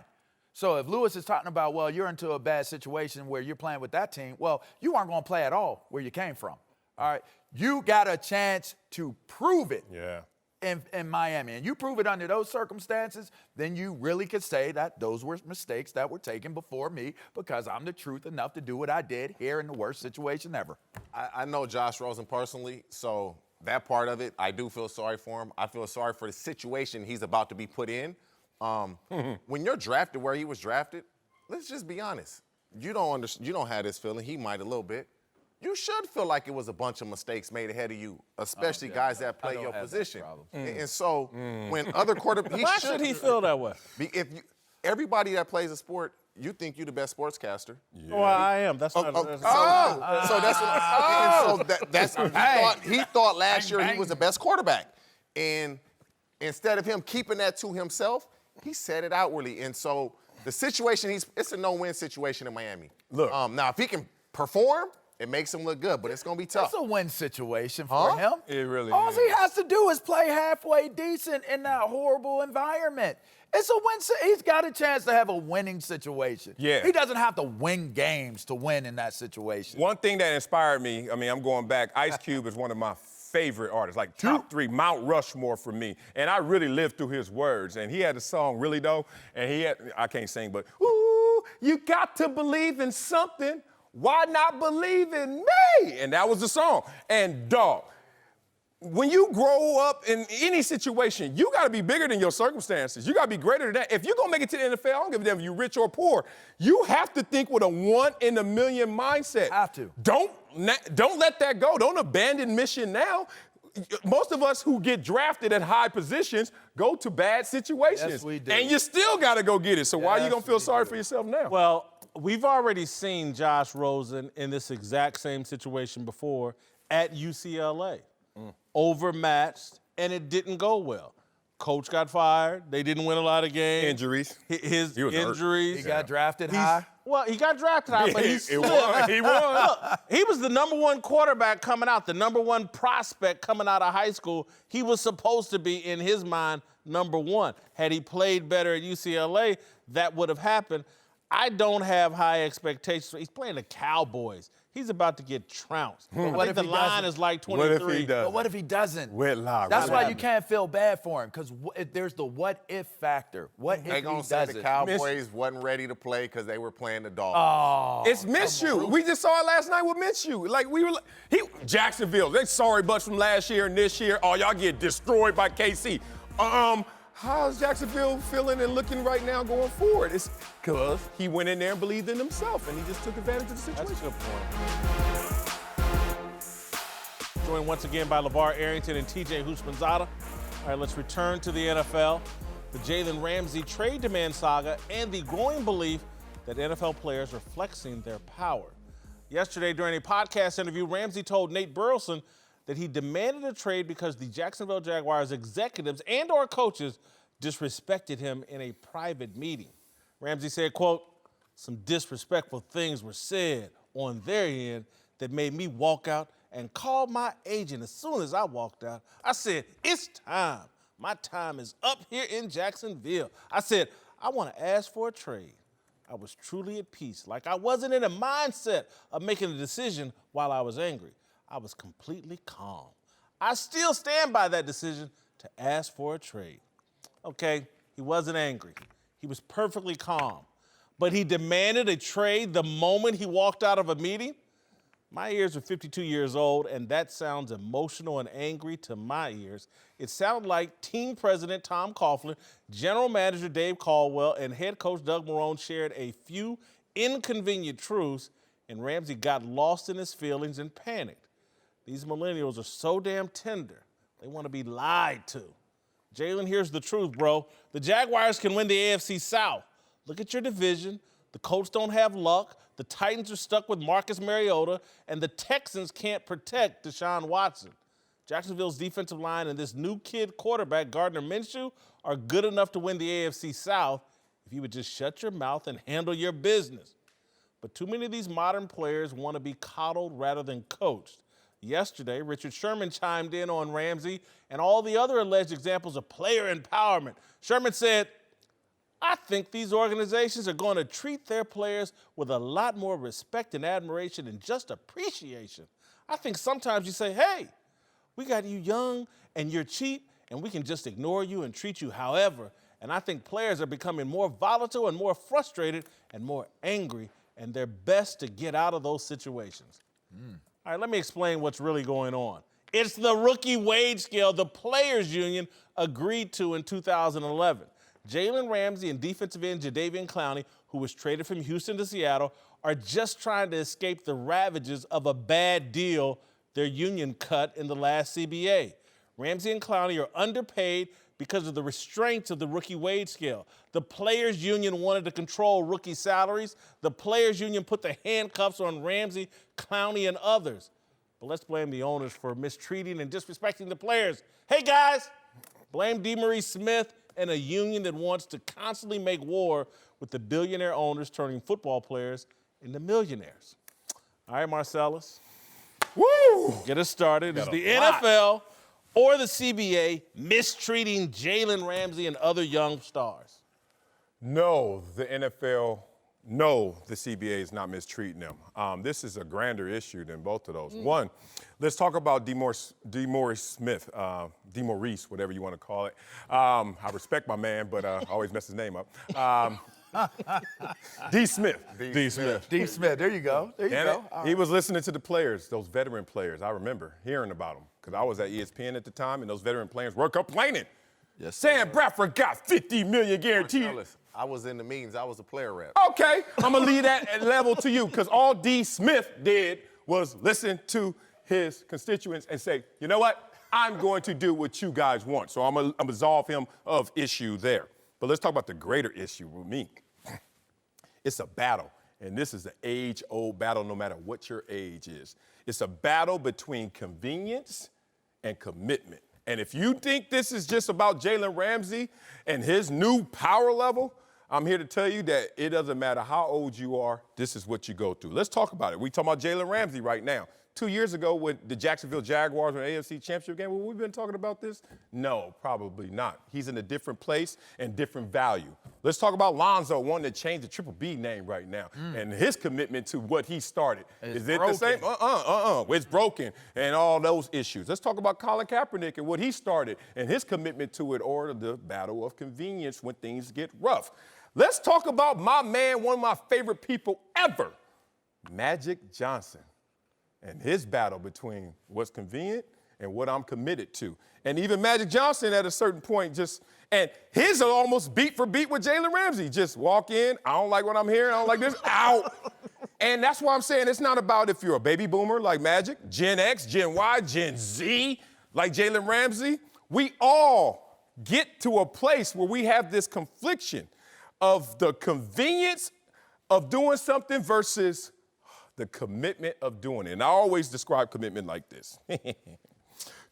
So if Lewis is talking about, well, you're into a bad situation where you're playing with that team, well, you aren't going to play at all where you came from, all right? You got a chance to prove it in Miami, and you prove it under those circumstances, then you really could say that those were mistakes that were taken before me because I'm the truth enough to do what I did here in the worst situation ever. I know Josh Rosen personally, so that part of it, I do feel sorry for him. I feel sorry for the situation he's about to be put in. When you're drafted where he was drafted, let's just be honest. You don't have this feeling. He might a little bit. You should feel like it was a bunch of mistakes made ahead of you, especially guys that play your position. And so when other quarterbacks, why should he feel that way? Everybody that plays a sport, you think you're the best sportscaster. Yeah. Well, I am. That's not. So that's what he thought last year he was the best quarterback, and instead of him keeping that to himself, he said it outwardly. And so the situation it's a no-win situation in Miami. Look, now if he can perform, it makes him look good, but it's going to be tough. It's a win situation for him. It really All is. he has to do is play halfway decent in that horrible environment. It's a win. He's got a chance to have a winning situation. Yeah. He doesn't have to win games to win in that situation. One thing that inspired me, I mean, I'm going back, Ice Cube is one of my favorite artists, like top 3, Mount Rushmore for me. And I really lived through his words. And he had a song, Really Though, and I can't sing, but, ooh, you got to believe in something. Why not believe in me? And that was the song. And dog, when you grow up in any situation, you got to be bigger than your circumstances. You got to be greater than that. If you're going to make it to the NFL, I don't give a damn if you're rich or poor. You have to think with a 1 in a million mindset. Have to. Don't let that go. Don't abandon mission now. Most of us who get drafted at high positions go to bad situations. Yes, we do. And you still got to go get it. So why are you going to feel sorry for yourself now? Well, we've already seen Josh Rosen in this exact same situation before at UCLA. Overmatched, and it didn't go well. Coach got fired. They didn't win a lot of games. Injuries. His He was hurt. injuries. He got drafted high. Well, he got drafted high, but he He won. Look, he was the number one quarterback coming out, the number one prospect coming out of high school. He was supposed to be, in his mind, number one. Had he played better at UCLA, that would have happened. I don't have high expectations. He's playing the Cowboys. He's about to get trounced. I What think if the he line doesn't? is like What 23. if he does? But what if he doesn't? Whitlock. That's what why you happened? can't feel bad for him, because there's the what if factor. What if They he gonna say doesn't? the Cowboys wasn't ready to play because they were playing the Dolphins. It's Minshew. We just saw it last night with Minshew. Like Jacksonville. They sorry butts from last year and this year. Oh, y'all get destroyed by KC. How's Jacksonville feeling and looking right now going forward? It's because he went in there and believed in himself, and he just took advantage of the situation. That's a good point. Joined once again by LeVar Arrington and TJ Houshmandzadeh. All right, let's return to the NFL. The Jalen Ramsey trade demand saga and the growing belief that NFL players are flexing their power. Yesterday, during a podcast interview, Ramsey told Nate Burleson that he demanded a trade because the Jacksonville Jaguars executives and or coaches disrespected him in a private meeting. Ramsey said, quote, "Some disrespectful things were said on their end that made me walk out and call my agent as soon as I walked out. I said, it's time. My time is up here in Jacksonville. I said, I want to ask for a trade. I was truly at peace, like I wasn't in a mindset of making a decision while I was angry. I was completely calm. I still stand by that decision to ask for a trade." Okay, he wasn't angry. He was perfectly calm. But he demanded a trade the moment he walked out of a meeting? My ears are 52 years old, and that sounds emotional and angry to my ears. It sounded like team president Tom Coughlin, general manager Dave Caldwell, and head coach Doug Marrone shared a few inconvenient truths, and Ramsey got lost in his feelings and panicked. These millennials are so damn tender. They want to be lied to. Jalen, here's the truth, bro. The Jaguars can win the AFC South. Look at your division. The Colts don't have luck. The Titans are stuck with Marcus Mariota, and the Texans can't protect Deshaun Watson. Jacksonville's defensive line and this new kid quarterback, Gardner Minshew, are good enough to win the AFC South if you would just shut your mouth and handle your business. But too many of these modern players want to be coddled rather than coached. Yesterday, Richard Sherman chimed in on Ramsey and all the other alleged examples of player empowerment. Sherman said, "I think these organizations are going to treat their players with a lot more respect and admiration and just appreciation. I think sometimes you say, hey, we got you young and you're cheap and we can just ignore you and treat you however. And I think players are becoming more volatile and more frustrated and more angry, and they're best to get out of those situations." All right, let me explain what's really going on. It's the rookie wage scale the players' union agreed to in 2011. Jalen Ramsey and defensive end Jadeveon Clowney, who was traded from Houston to Seattle, are just trying to escape the ravages of a bad deal their union cut in the last CBA. Ramsey and Clowney are underpaid because of the restraints of the rookie wage scale. The players' union wanted to control rookie salaries. The players' union put the handcuffs on Ramsey, Clowney, and others. But let's blame the owners for mistreating and disrespecting the players. Hey, guys, blame DeMaurice Smith and a union that wants to constantly make war with the billionaire owners turning football players into millionaires. All right, Marcellus. Woo! Get us started. Is the NFL or the CBA mistreating Jalen Ramsey and other young stars? No, the NFL, no, the CBA is not mistreating them. This is a grander issue than both of those. One, let's talk about DeMaurice Smith, DeMaurice, whatever you want to call it. I respect my man, but I always mess his name up. D. Smith. D. Smith. D. Smith, there you go. There you go. He was listening to the players, those veteran players. I remember hearing about them because I was at ESPN at the time, and those veteran players were complaining. Yes, Sam Bradford got $50 million guaranteed. Marcellus, I was in the meetings. I was a player rep. Okay, I'm gonna leave that at level to you because all D. Smith did was listen to his constituents and say, you know what? I'm going to do what you guys want. So I'm gonna absolve him of issue there. But let's talk about the greater issue with me. It's a battle, and this is an age-old battle no matter what your age is. It's a battle between convenience and commitment. And if you think this is just about Jalen Ramsey and his new power level, I'm here to tell you that it doesn't matter how old you are, this is what you go through. Let's talk about it. We talking about Jalen Ramsey right now. 2 years ago when the Jacksonville Jaguars were in the AFC Championship game, would we been talking about this? No, probably not. He's in a different place and different value. Let's talk about Lonzo, one that changed the Triple B name right now, and his commitment to what he started. Is it the same? It's broken and all those issues. Let's talk about Colin Kaepernick and what he started and his commitment to it, or the battle of convenience when things get rough. Let's talk about my man, one of my favorite people ever, Magic Johnson, and his battle between what's convenient and what I'm committed to. And even Magic Johnson at a certain point and his are almost beat for beat with Jalen Ramsey. Just walk in, I don't like what I'm hearing, I don't like this, out. And that's why I'm saying it's not about if you're a baby boomer like Magic, Gen X, Gen Y, Gen Z like Jalen Ramsey. We all get to a place where we have this confliction of the convenience of doing something versus the commitment of doing it. And I always describe commitment like this.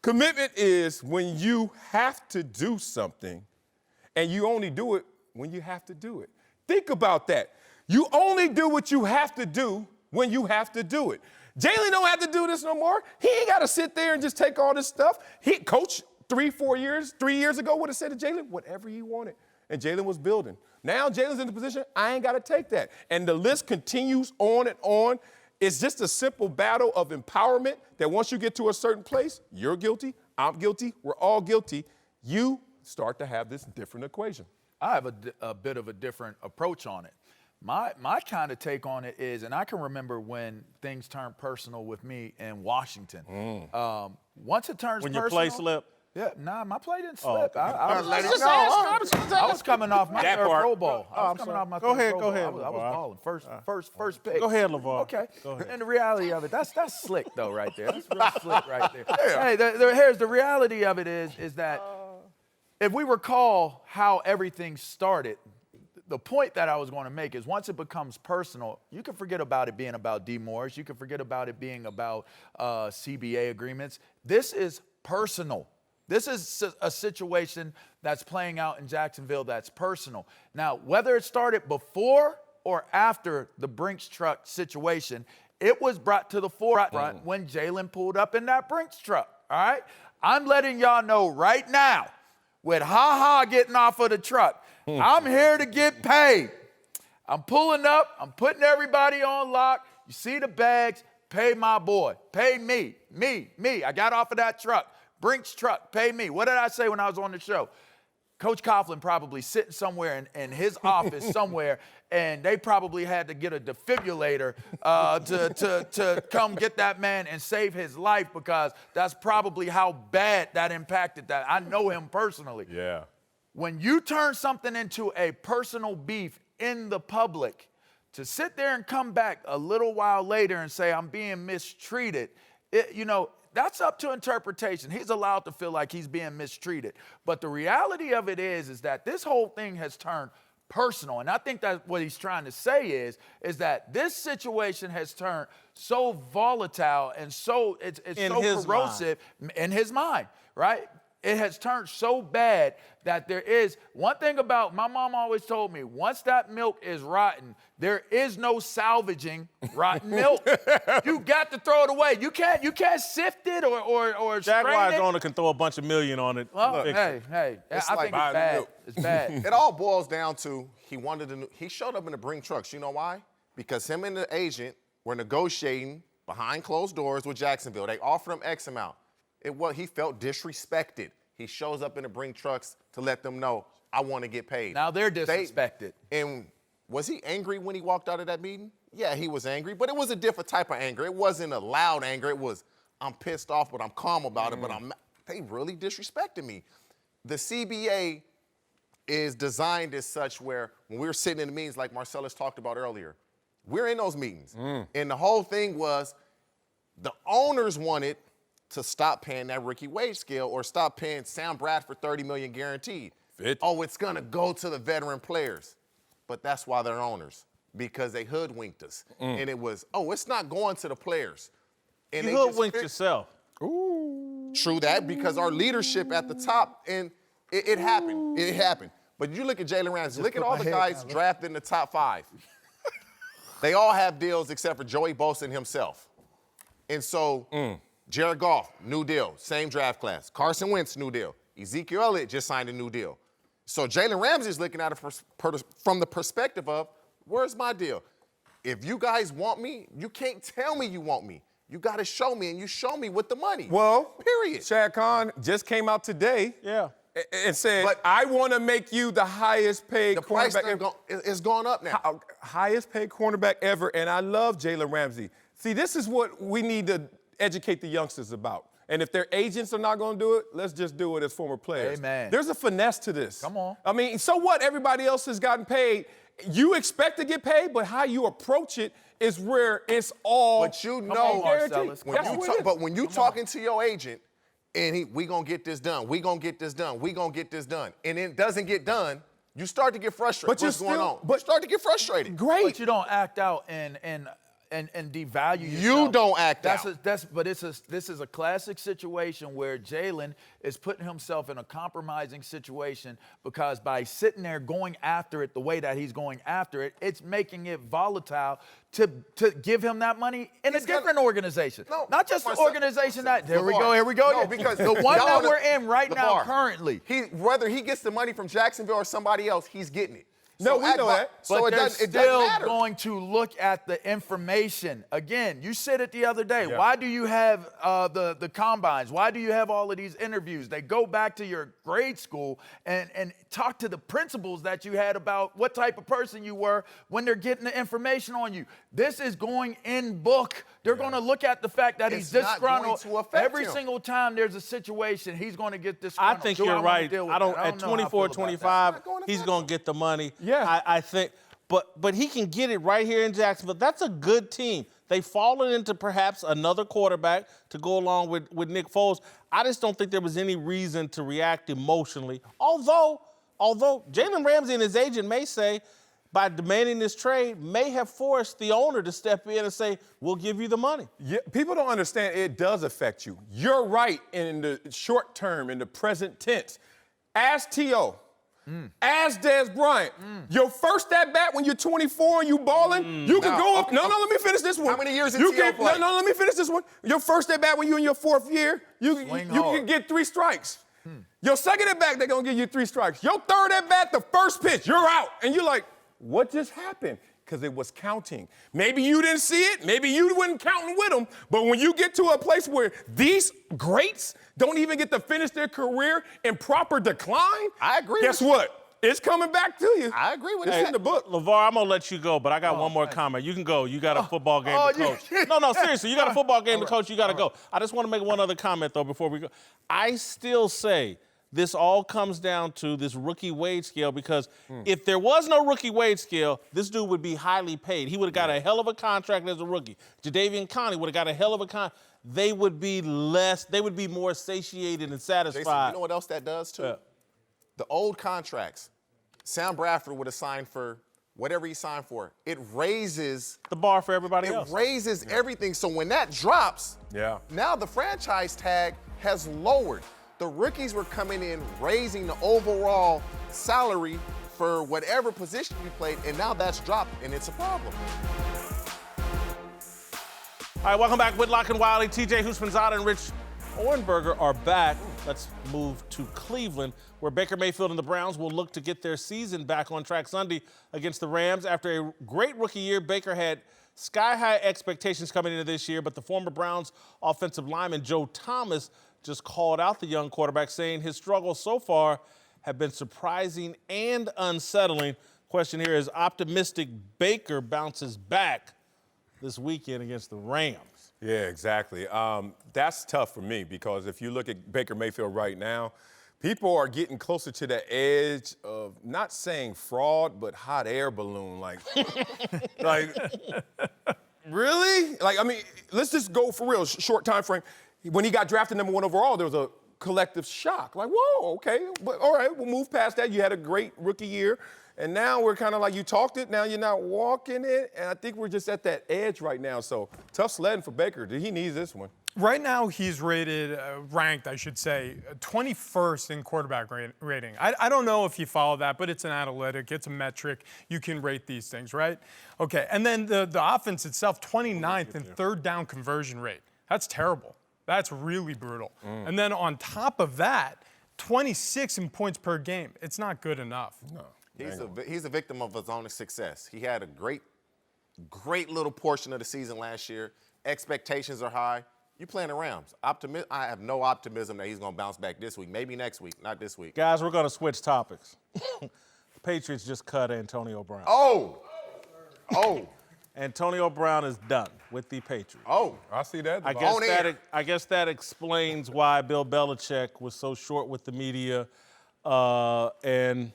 Commitment is when you have to do something and you only do it when you have to do it. Think about that. You only do what you have to do when you have to do it. Jalen don't have to do this no more. He ain't got to sit there and just take all this stuff. Coach 3 years ago would have said to Jalen whatever he wanted. And Jalen was building. Now Jalen's in the position, I ain't got to take that. And the list continues on and on. It's just a simple battle of empowerment that once you get to a certain place, you're guilty, I'm guilty, we're all guilty. You start to have this different equation. I have a bit of a different approach on it. My kind of take on it is, and I can remember when things turned personal with me in Washington. Once it turns when personal. your play slipped? Yeah, nah, my play didn't slip. Okay. I was coming off my third Pro Bowl. I was coming off my third Pro Bowl. Go ahead, I was balling. First pick. Go ahead, LeVar. Okay. Go ahead. And the reality of it, that's slick though, right there. That's real slick right there. Yeah. Hey, here's the reality of it is that if we recall how everything started, the point that I was going to make is once it becomes personal, you can forget about it being about D. Morris. You can forget about it being about CBA agreements. This is personal. This is a situation that's playing out in Jacksonville that's personal. Now, whether it started before or after the Brinks truck situation, it was brought to the forefront when Jalen pulled up in that Brinks truck, all right? I'm letting y'all know right now, with Ha-Ha getting off of the truck, I'm here to get paid. I'm pulling up. I'm putting everybody on lock. You see the bags. Pay my boy. Pay me. Me. I got off of that truck. Brinks truck, pay me. What did I say when I was on the show? Coach Coughlin probably sitting somewhere in his office somewhere, and they probably had to get a defibrillator to come get that man and save his life, because that's probably how bad that impacted that. I know him personally. Yeah. When you turn something into a personal beef in the public, to sit there and come back a little while later and say, I'm being mistreated, that's up to interpretation. He's allowed to feel like he's being mistreated. But the reality of it is that this whole thing has turned personal. And I think that what he's trying to say is that this situation has turned so volatile and so it's so corrosive in his mind, right? It has turned so bad that there is one thing about, my mom always told me, once that milk is rotten, there is no salvaging rotten milk. You got to throw it away. You can't sift it or Jaguars strain it. owner can throw a bunch of million on it. Well, hey, I think it's bad. It's bad. It all boils down to he showed up in the Bring trucks. You know why? Because him and the agent were negotiating behind closed doors with Jacksonville. They offered him X amount. He felt disrespected. He shows up in the Bring trucks to let them know, I want to get paid. Now they're disrespected. And was he angry when he walked out of that meeting? Yeah, he was angry, but it was a different type of anger. It wasn't a loud anger. It was, I'm pissed off, but I'm calm about it, but they really disrespected me. The CBA is designed as such where when we were sitting in the meetings like Marcellus talked about earlier, we're in those meetings. And the whole thing was the owners wanted to stop paying that rookie wage scale or stop paying Sam Bradford $30 million guaranteed. Oh, it's going to go to the veteran players. But that's why they're owners, because they hoodwinked us. And it was, it's not going to the players. And you hoodwinked yourself. Ooh. True that, because our leadership at the top, and it happened. It happened. But you look at Jalen Ramsey. Look at all the guys drafted in the top 5. They all have deals except for Joey Bosa and himself. And so, Jared Goff, new deal, same draft class. Carson Wentz, new deal. Ezekiel Elliott just signed a new deal. So Jalen Ramsey's looking at it from the perspective of, where's my deal? If you guys want me, you can't tell me you want me. You got to show me, and you show me with the money. Well, period. Shad Khan just came out today. Yeah. And said, I want to make you the highest paid cornerback. The price is going up now. Highest paid cornerback ever, and I love Jalen Ramsey. See, this is what we need to educate the youngsters about. And if their agents are not going to do it, let's just do it as former players. Amen. There's a finesse to this. Come on. I mean, so what? Everybody else has gotten paid. You expect to get paid, but how you approach it is where it's all. But you know, when you talking talking to your agent, and we gonna get this done, we gonna get this done, we gonna get this done, and it doesn't get done, you start to get frustrated. But what's going on? But you start to get frustrated. Great. But you don't act out and devalue yourself. You don't act out. This is a classic situation where Jalen is putting himself in a compromising situation because by sitting there going after it the way that he's going after it, it's making it volatile to give him that money in a different organization. No, not just the organization that, here we go. No, because the one that we're in right now currently. Whether he gets the money from Jacksonville or somebody else, he's getting it. No, we know that. So it doesn't matter. Going to look at the information. Again, you said it the other day. Yeah. Why do you have the combines? Why do you have all of these interviews? They go back to your grade school and talk to the principals that you had about what type of person you were when they're getting the information on you. This is going in book. They're going to look at the fact that he's disgruntled. Every single time there's a situation, he's going to get disgruntled. I think you're right. At 24, 25, he's going to get the money. Yeah. I think, but he can get it right here in Jacksonville. That's a good team. They've fallen into perhaps another quarterback to go along with Nick Foles. I just don't think there was any reason to react emotionally. Although Jalen Ramsey and his agent may say, by demanding this trade, may have forced the owner to step in and say, we'll give you the money. Yeah, people don't understand it does affect you. You're right in the short term, in the present tense. Ask T.O., As Dez Bryant. Your first at bat when you're 24 and you balling, you can go up. No, let me finish this one. How many years did T.O. play? No, let me finish this one. Your first at bat when you're in your 4th year, you can get 3 strikes. Your second at bat, they're going to give you 3 strikes. Your third at bat, the first pitch, you're out. And you're like, what just happened? Because it was counting. Maybe you didn't see it. Maybe you wasn't counting with them. But when you get to a place where these greats don't even get to finish their career in proper decline, I agree. Guess what? It's coming back to you. I agree with It's in the book. LeVar, I'm going to let you go, but I got one more comment. You can go. You got a football game to coach. No, seriously. You got a football game to coach. You got to go. I just want to make one other comment, though, before we go. I still say this all comes down to this rookie wage scale because if there was no rookie wage scale, this dude would be highly paid. He would have got a hell of a contract as a rookie. Jadeveon Clowney would have got a hell of a contract. They would be more satiated and satisfied. Jason, you know what else that does, too? Yeah. The old contracts, Sam Bradford would have signed for whatever he signed for. It raises the bar for everybody else. It raises everything. So when that drops, now the franchise tag has lowered. The rookies were coming in, raising the overall salary for whatever position you played, and now that's dropped, and it's a problem. All right, welcome back. Whitlock and Wiley, TJ Houshmandzadeh, and Rich Orenberger are back. Let's move to Cleveland, where Baker Mayfield and the Browns will look to get their season back on track Sunday against the Rams. After a great rookie year, Baker had sky-high expectations coming into this year, but the former Browns offensive lineman Joe Thomas just called out the young quarterback, saying his struggles so far have been surprising and unsettling. Question here is, optimistic Baker bounces back this weekend against the Rams? Yeah, exactly. That's tough for me because if you look at Baker Mayfield right now, people are getting closer to the edge of not saying fraud, but hot air balloon. Like really? Like, I mean, let's just go for real, short time frame. When he got drafted #1 overall, there was a collective shock. Like, whoa, okay, but all right, we'll move past that. You had a great rookie year, and now we're kind of like, you talked it, now you're not walking it, and I think we're just at that edge right now. So tough sledding for Baker. He needs this one. Right now, he's ranked, I should say, 21st in quarterback rating. I don't know if you follow that, but it's an analytic, it's a metric. You can rate these things, right? Okay, and then the offense itself, 29th in third down conversion rate. That's terrible. That's really brutal. And then on top of that, 26 in points per game. It's not good enough. No. He's a victim of his own success. He had a great little portion of the season last year. Expectations are high. You playing the Rams. I have no optimism that he's going to bounce back this week. Maybe next week, not this week. Guys, we're going to switch topics. The Patriots just cut Antonio Brown. Oh! Antonio Brown is done with the Patriots. Oh! I see that. I guess that explains why Bill Belichick was so short with the media. And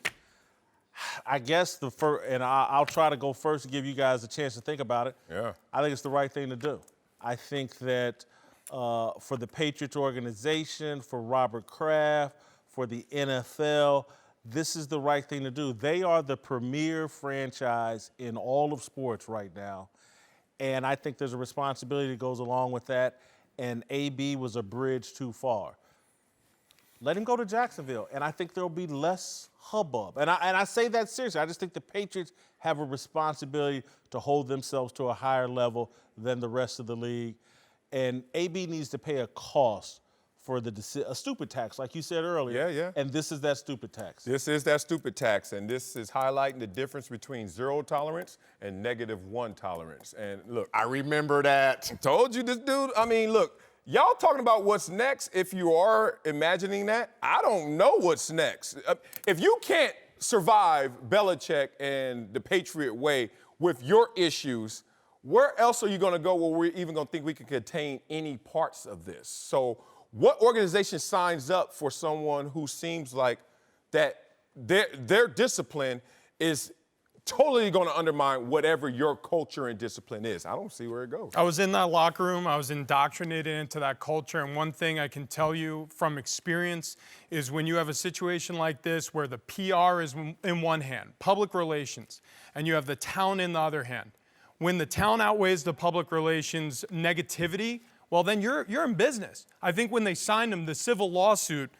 I guess I'll try to go first to give you guys a chance to think about it. Yeah. I think it's the right thing to do. I think that for the Patriots organization, for Robert Kraft, for the NFL, this is the right thing to do. They are the premier franchise in all of sports right now. And I think there's a responsibility that goes along with that. And AB was a bridge too far. Let him go to Jacksonville, and I think there'll be less hubbub. And I say that seriously. I just think the Patriots have a responsibility to hold themselves to a higher level than the rest of the league. And AB needs to pay a cost for a stupid tax, like you said earlier. Yeah. And this is that stupid tax. This is that stupid tax, and this is highlighting the difference between 0 tolerance and -1 tolerance. And look, I remember that. Told you this dude. I mean, look, y'all talking about what's next. If you are imagining that, I don't know what's next. If you can't survive Belichick and the Patriot way with your issues, where else are you going to go where we're even going to think we can contain any parts of this? So what organization signs up for someone who seems like that their discipline is totally going to undermine whatever your culture and discipline is? I don't see where it goes. I was in that locker room. I was indoctrinated into that culture. And one thing I can tell you from experience is when you have a situation like this where the PR is in one hand, public relations, and you have the talent in the other hand, when the talent outweighs the public relations negativity, well, then you're in business. I think when they signed him, the civil lawsuit,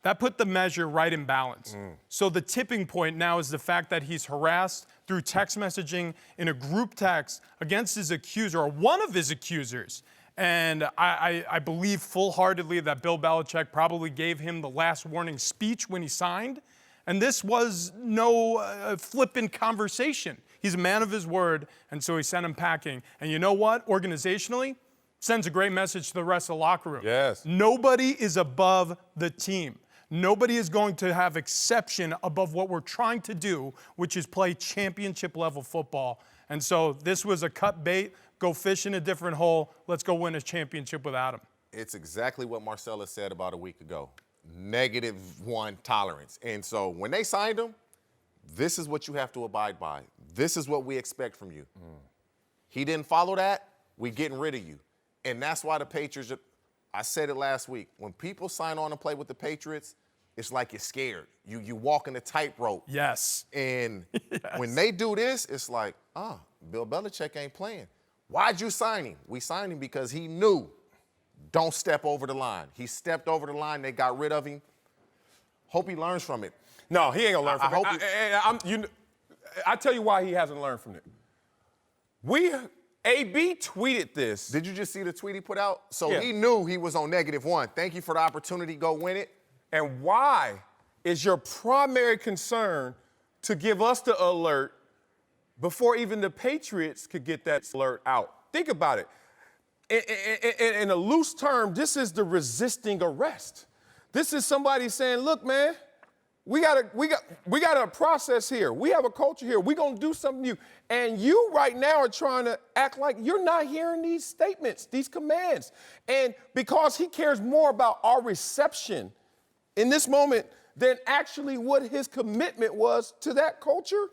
that put the measure right in balance. So the tipping point now is the fact that he's harassed through text messaging in a group text against his accuser, or one of his accusers. And I believe full-heartedly that Bill Belichick probably gave him the last warning speech when he signed. And this was no flippin' conversation. He's a man of his word, and so he sent him packing. And you know what? Organizationally, sends a great message to the rest of the locker room. Yes. Nobody is above the team. Nobody is going to have exception above what we're trying to do, which is play championship-level football. And so this was a cut bait. Go fish in a different hole. Let's go win a championship without him. It's exactly what Marcelo said about a week ago. -1 tolerance. And so when they signed him, this is what you have to abide by. This is what we expect from you. He didn't follow that, we getting rid of you. And that's why the Patriots, I said it last week, when people sign on to play with the Patriots, it's like you're scared. You walk in the tightrope. Yes. And when they do this, it's like, Bill Belichick ain't playing. Why'd you sign him? We signed him because he knew, don't step over the line. He stepped over the line, they got rid of him. Hope he learns from it. No, he ain't gonna learn from it. I tell you why he hasn't learned from it. AB tweeted this. Did you just see the tweet he put out? So Yeah. he knew he was on -1. Thank you for the opportunity. Go win it. And why is your primary concern to give us the alert before even the Patriots could get that alert out? Think about it. In a loose term, this is the resisting arrest. This is somebody saying, look, man, we got a process here. We have a culture here. We're going to do something new. And you right now are trying to act like you're not hearing these statements, these commands. And because he cares more about our reception in this moment than actually what his commitment was to that culture,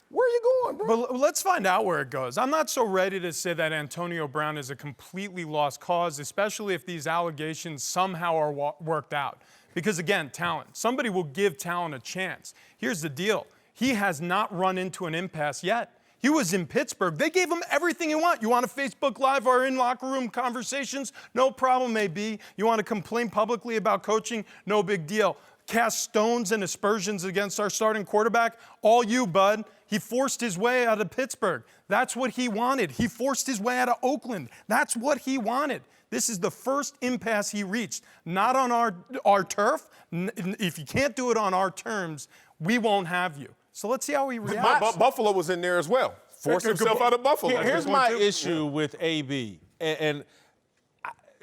where are you going, bro? But let's find out where it goes. I'm not so ready to say that Antonio Brown is a completely lost cause, especially if these allegations somehow are worked out. Because, again, talent. Somebody will give talent a chance. Here's the deal. He has not run into an impasse yet. He was in Pittsburgh. They gave him everything he wanted. You want to Facebook Live our in-locker room conversations? No problem, AB. You want to complain publicly about coaching? No big deal. Cast stones and aspersions against our starting quarterback? All you, bud. He forced his way out of Pittsburgh. That's what he wanted. He forced his way out of Oakland. That's what he wanted. This is the first impasse he reached. Not on our turf. If you can't do it on our terms, we won't have you. So let's see how he reacts. Buffalo was in there as well. Forced himself out of Buffalo. Here's my issue with AB. And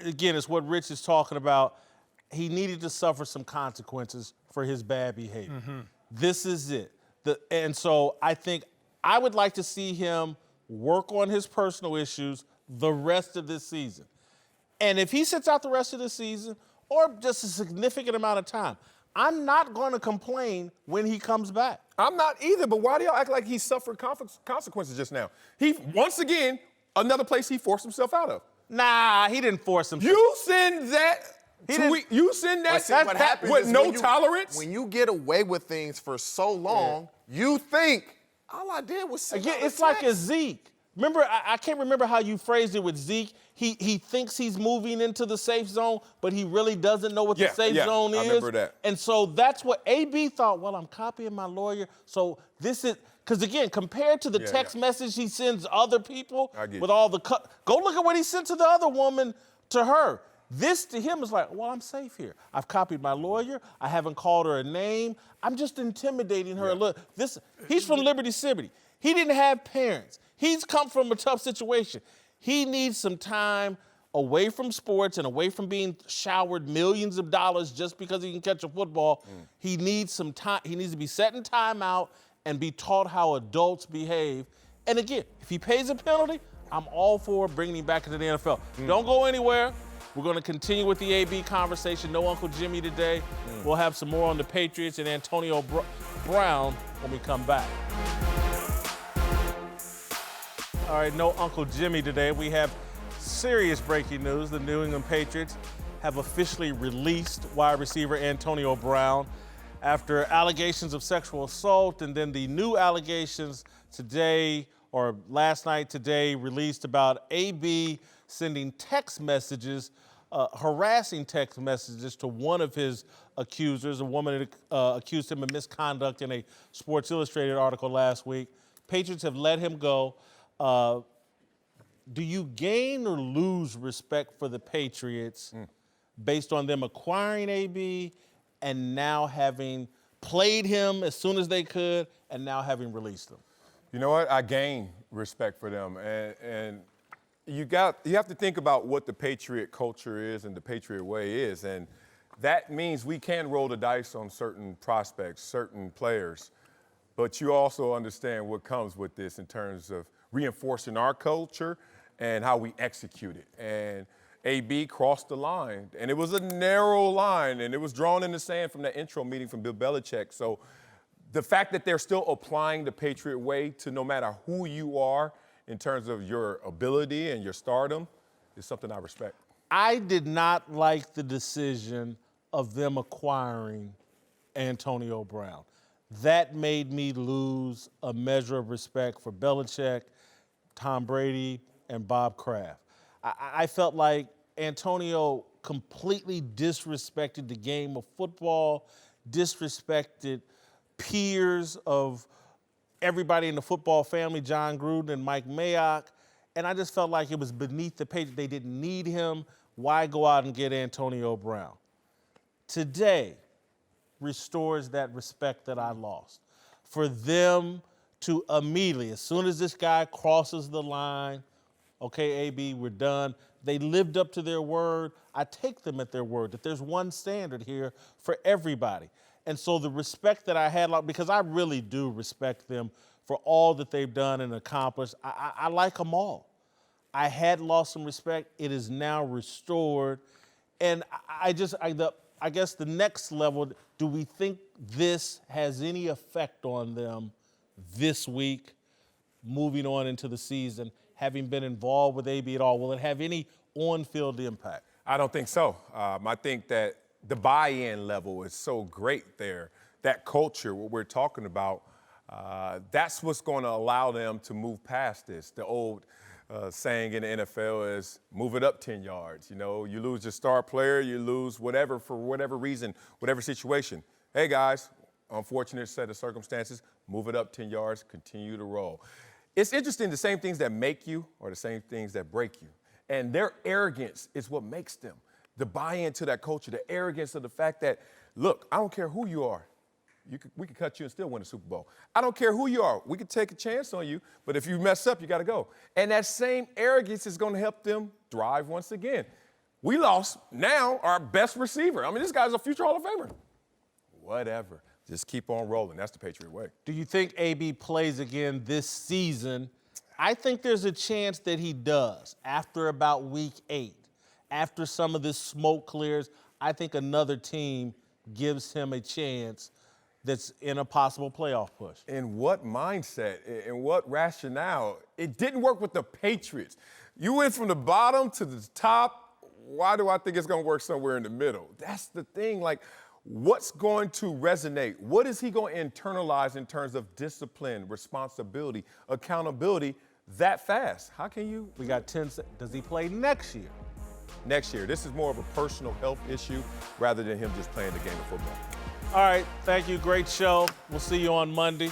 again, it's what Rich is talking about. He needed to suffer some consequences for his bad behavior. Mm-hmm. This is it. And so I think I would like to see him work on his personal issues the rest of this season. And if he sits out the rest of the season, or just a significant amount of time, I'm not going to complain when he comes back. I'm not either, but why do y'all act like he suffered consequences just now? He, once again, another place he forced himself out of. Nah, he didn't force himself. You send that you send that, what happens with is no tolerance? When you get away with things for so long, you think, all I did was send Again, it's like a Zeke. Remember, I can't remember how you phrased it with Zeke. He thinks he's moving into the safe zone, but he really doesn't know what the safe zone is. I remember that. And so that's what AB thought, well, I'm copying my lawyer. So this is, because again, compared to the text message he sends other people with all the, go look at what he sent to the other woman, to her. This to him is like, well, I'm safe here. I've copied my lawyer. I haven't called her a name. I'm just intimidating her a little. He's from Liberty City. He didn't have parents. He's come from a tough situation. He needs some time away from sports and away from being showered millions of dollars just because he can catch a football. He needs some time. He needs to be set in time out and be taught how adults behave. And again, if he pays a penalty, I'm all for bringing him back into the NFL. Don't go anywhere. We're going to continue with the AB conversation. No Uncle Jimmy today. We'll have some more on the Patriots and Antonio Brown when we come back. All right, no Uncle Jimmy today. We have serious breaking news. The New England Patriots have officially released wide receiver Antonio Brown after allegations of sexual assault, and then the new allegations today, or last night today, released about AB sending text messages, harassing text messages to one of his accusers, a woman that accused him of misconduct in a Sports Illustrated article last week. Patriots have let him go. Do you gain or lose respect for the Patriots based on them acquiring AB and now having played him as soon as they could and now having released him? You know what? I gain respect for them. And you have to think about what the Patriot culture is and the Patriot way is. And that means we can roll the dice on certain prospects, certain players. But you also understand what comes with this in terms of reinforcing our culture and how we execute it. And AB crossed the line, and it was a narrow line, and it was drawn in the sand from that intro meeting from Bill Belichick. So the fact that they're still applying the Patriot way to no matter who you are in terms of your ability and your stardom is something I respect. I did not like the decision of them acquiring Antonio Brown. That made me lose a measure of respect for Belichick, Tom Brady, and Bob Kraft. I felt like Antonio completely disrespected the game of football, disrespected peers of everybody in the football family, John Gruden and Mike Mayock, and I just felt like it was beneath the Patriots. They didn't need him. Why go out and get Antonio Brown? Today restores that respect that I lost. For them to immediately, as soon as this guy crosses the line, okay, AB, we're done. They lived up to their word. I take them at their word that there's one standard here for everybody. And so the respect that I had, because I really do respect them for all that they've done and accomplished. I like them all. I had lost some respect. It is now restored. And I guess the next level, do we think this has any effect on them this week, moving on into the season, having been involved with AB at all? Will it have any on-field impact? I don't think so. I think that the buy-in level is so great there. That culture, what we're talking about, That's what's going to allow them to move past this. The old saying in the NFL is move it up 10 yards. You know, you lose your star player, you lose whatever for whatever reason, whatever situation. Hey, guys, unfortunate set of circumstances, move it up 10 yards, continue to roll. It's interesting, the same things that make you are the same things that break you. And their arrogance is what makes them. The buy-in to that culture, the arrogance of the fact that, look, I don't care who you are. We could cut you and still win a Super Bowl. I don't care who you are. We could take a chance on you, but if you mess up, you got to go. And that same arrogance is going to help them thrive once again. We lost now our best receiver. I mean, this guy's a future Hall of Famer. Whatever. Just keep on rolling. That's the Patriot way. Do you think AB plays again this season? I think there's a chance that he does after about week 8. After some of this smoke clears, I think another team gives him a chance that's in a possible playoff push. In what mindset, in what rationale? It didn't work with the Patriots. You went from the bottom to the top. Why do I think it's going to work somewhere in the middle? That's the thing. Like, what's going to resonate? What is he going to internalize in terms of discipline, responsibility, accountability that fast? How can you? We got 10 seconds. Does he play next year? Next year. This is more of a personal health issue rather than him just playing the game of football. All right. Thank you. Great show. We'll see you on Monday.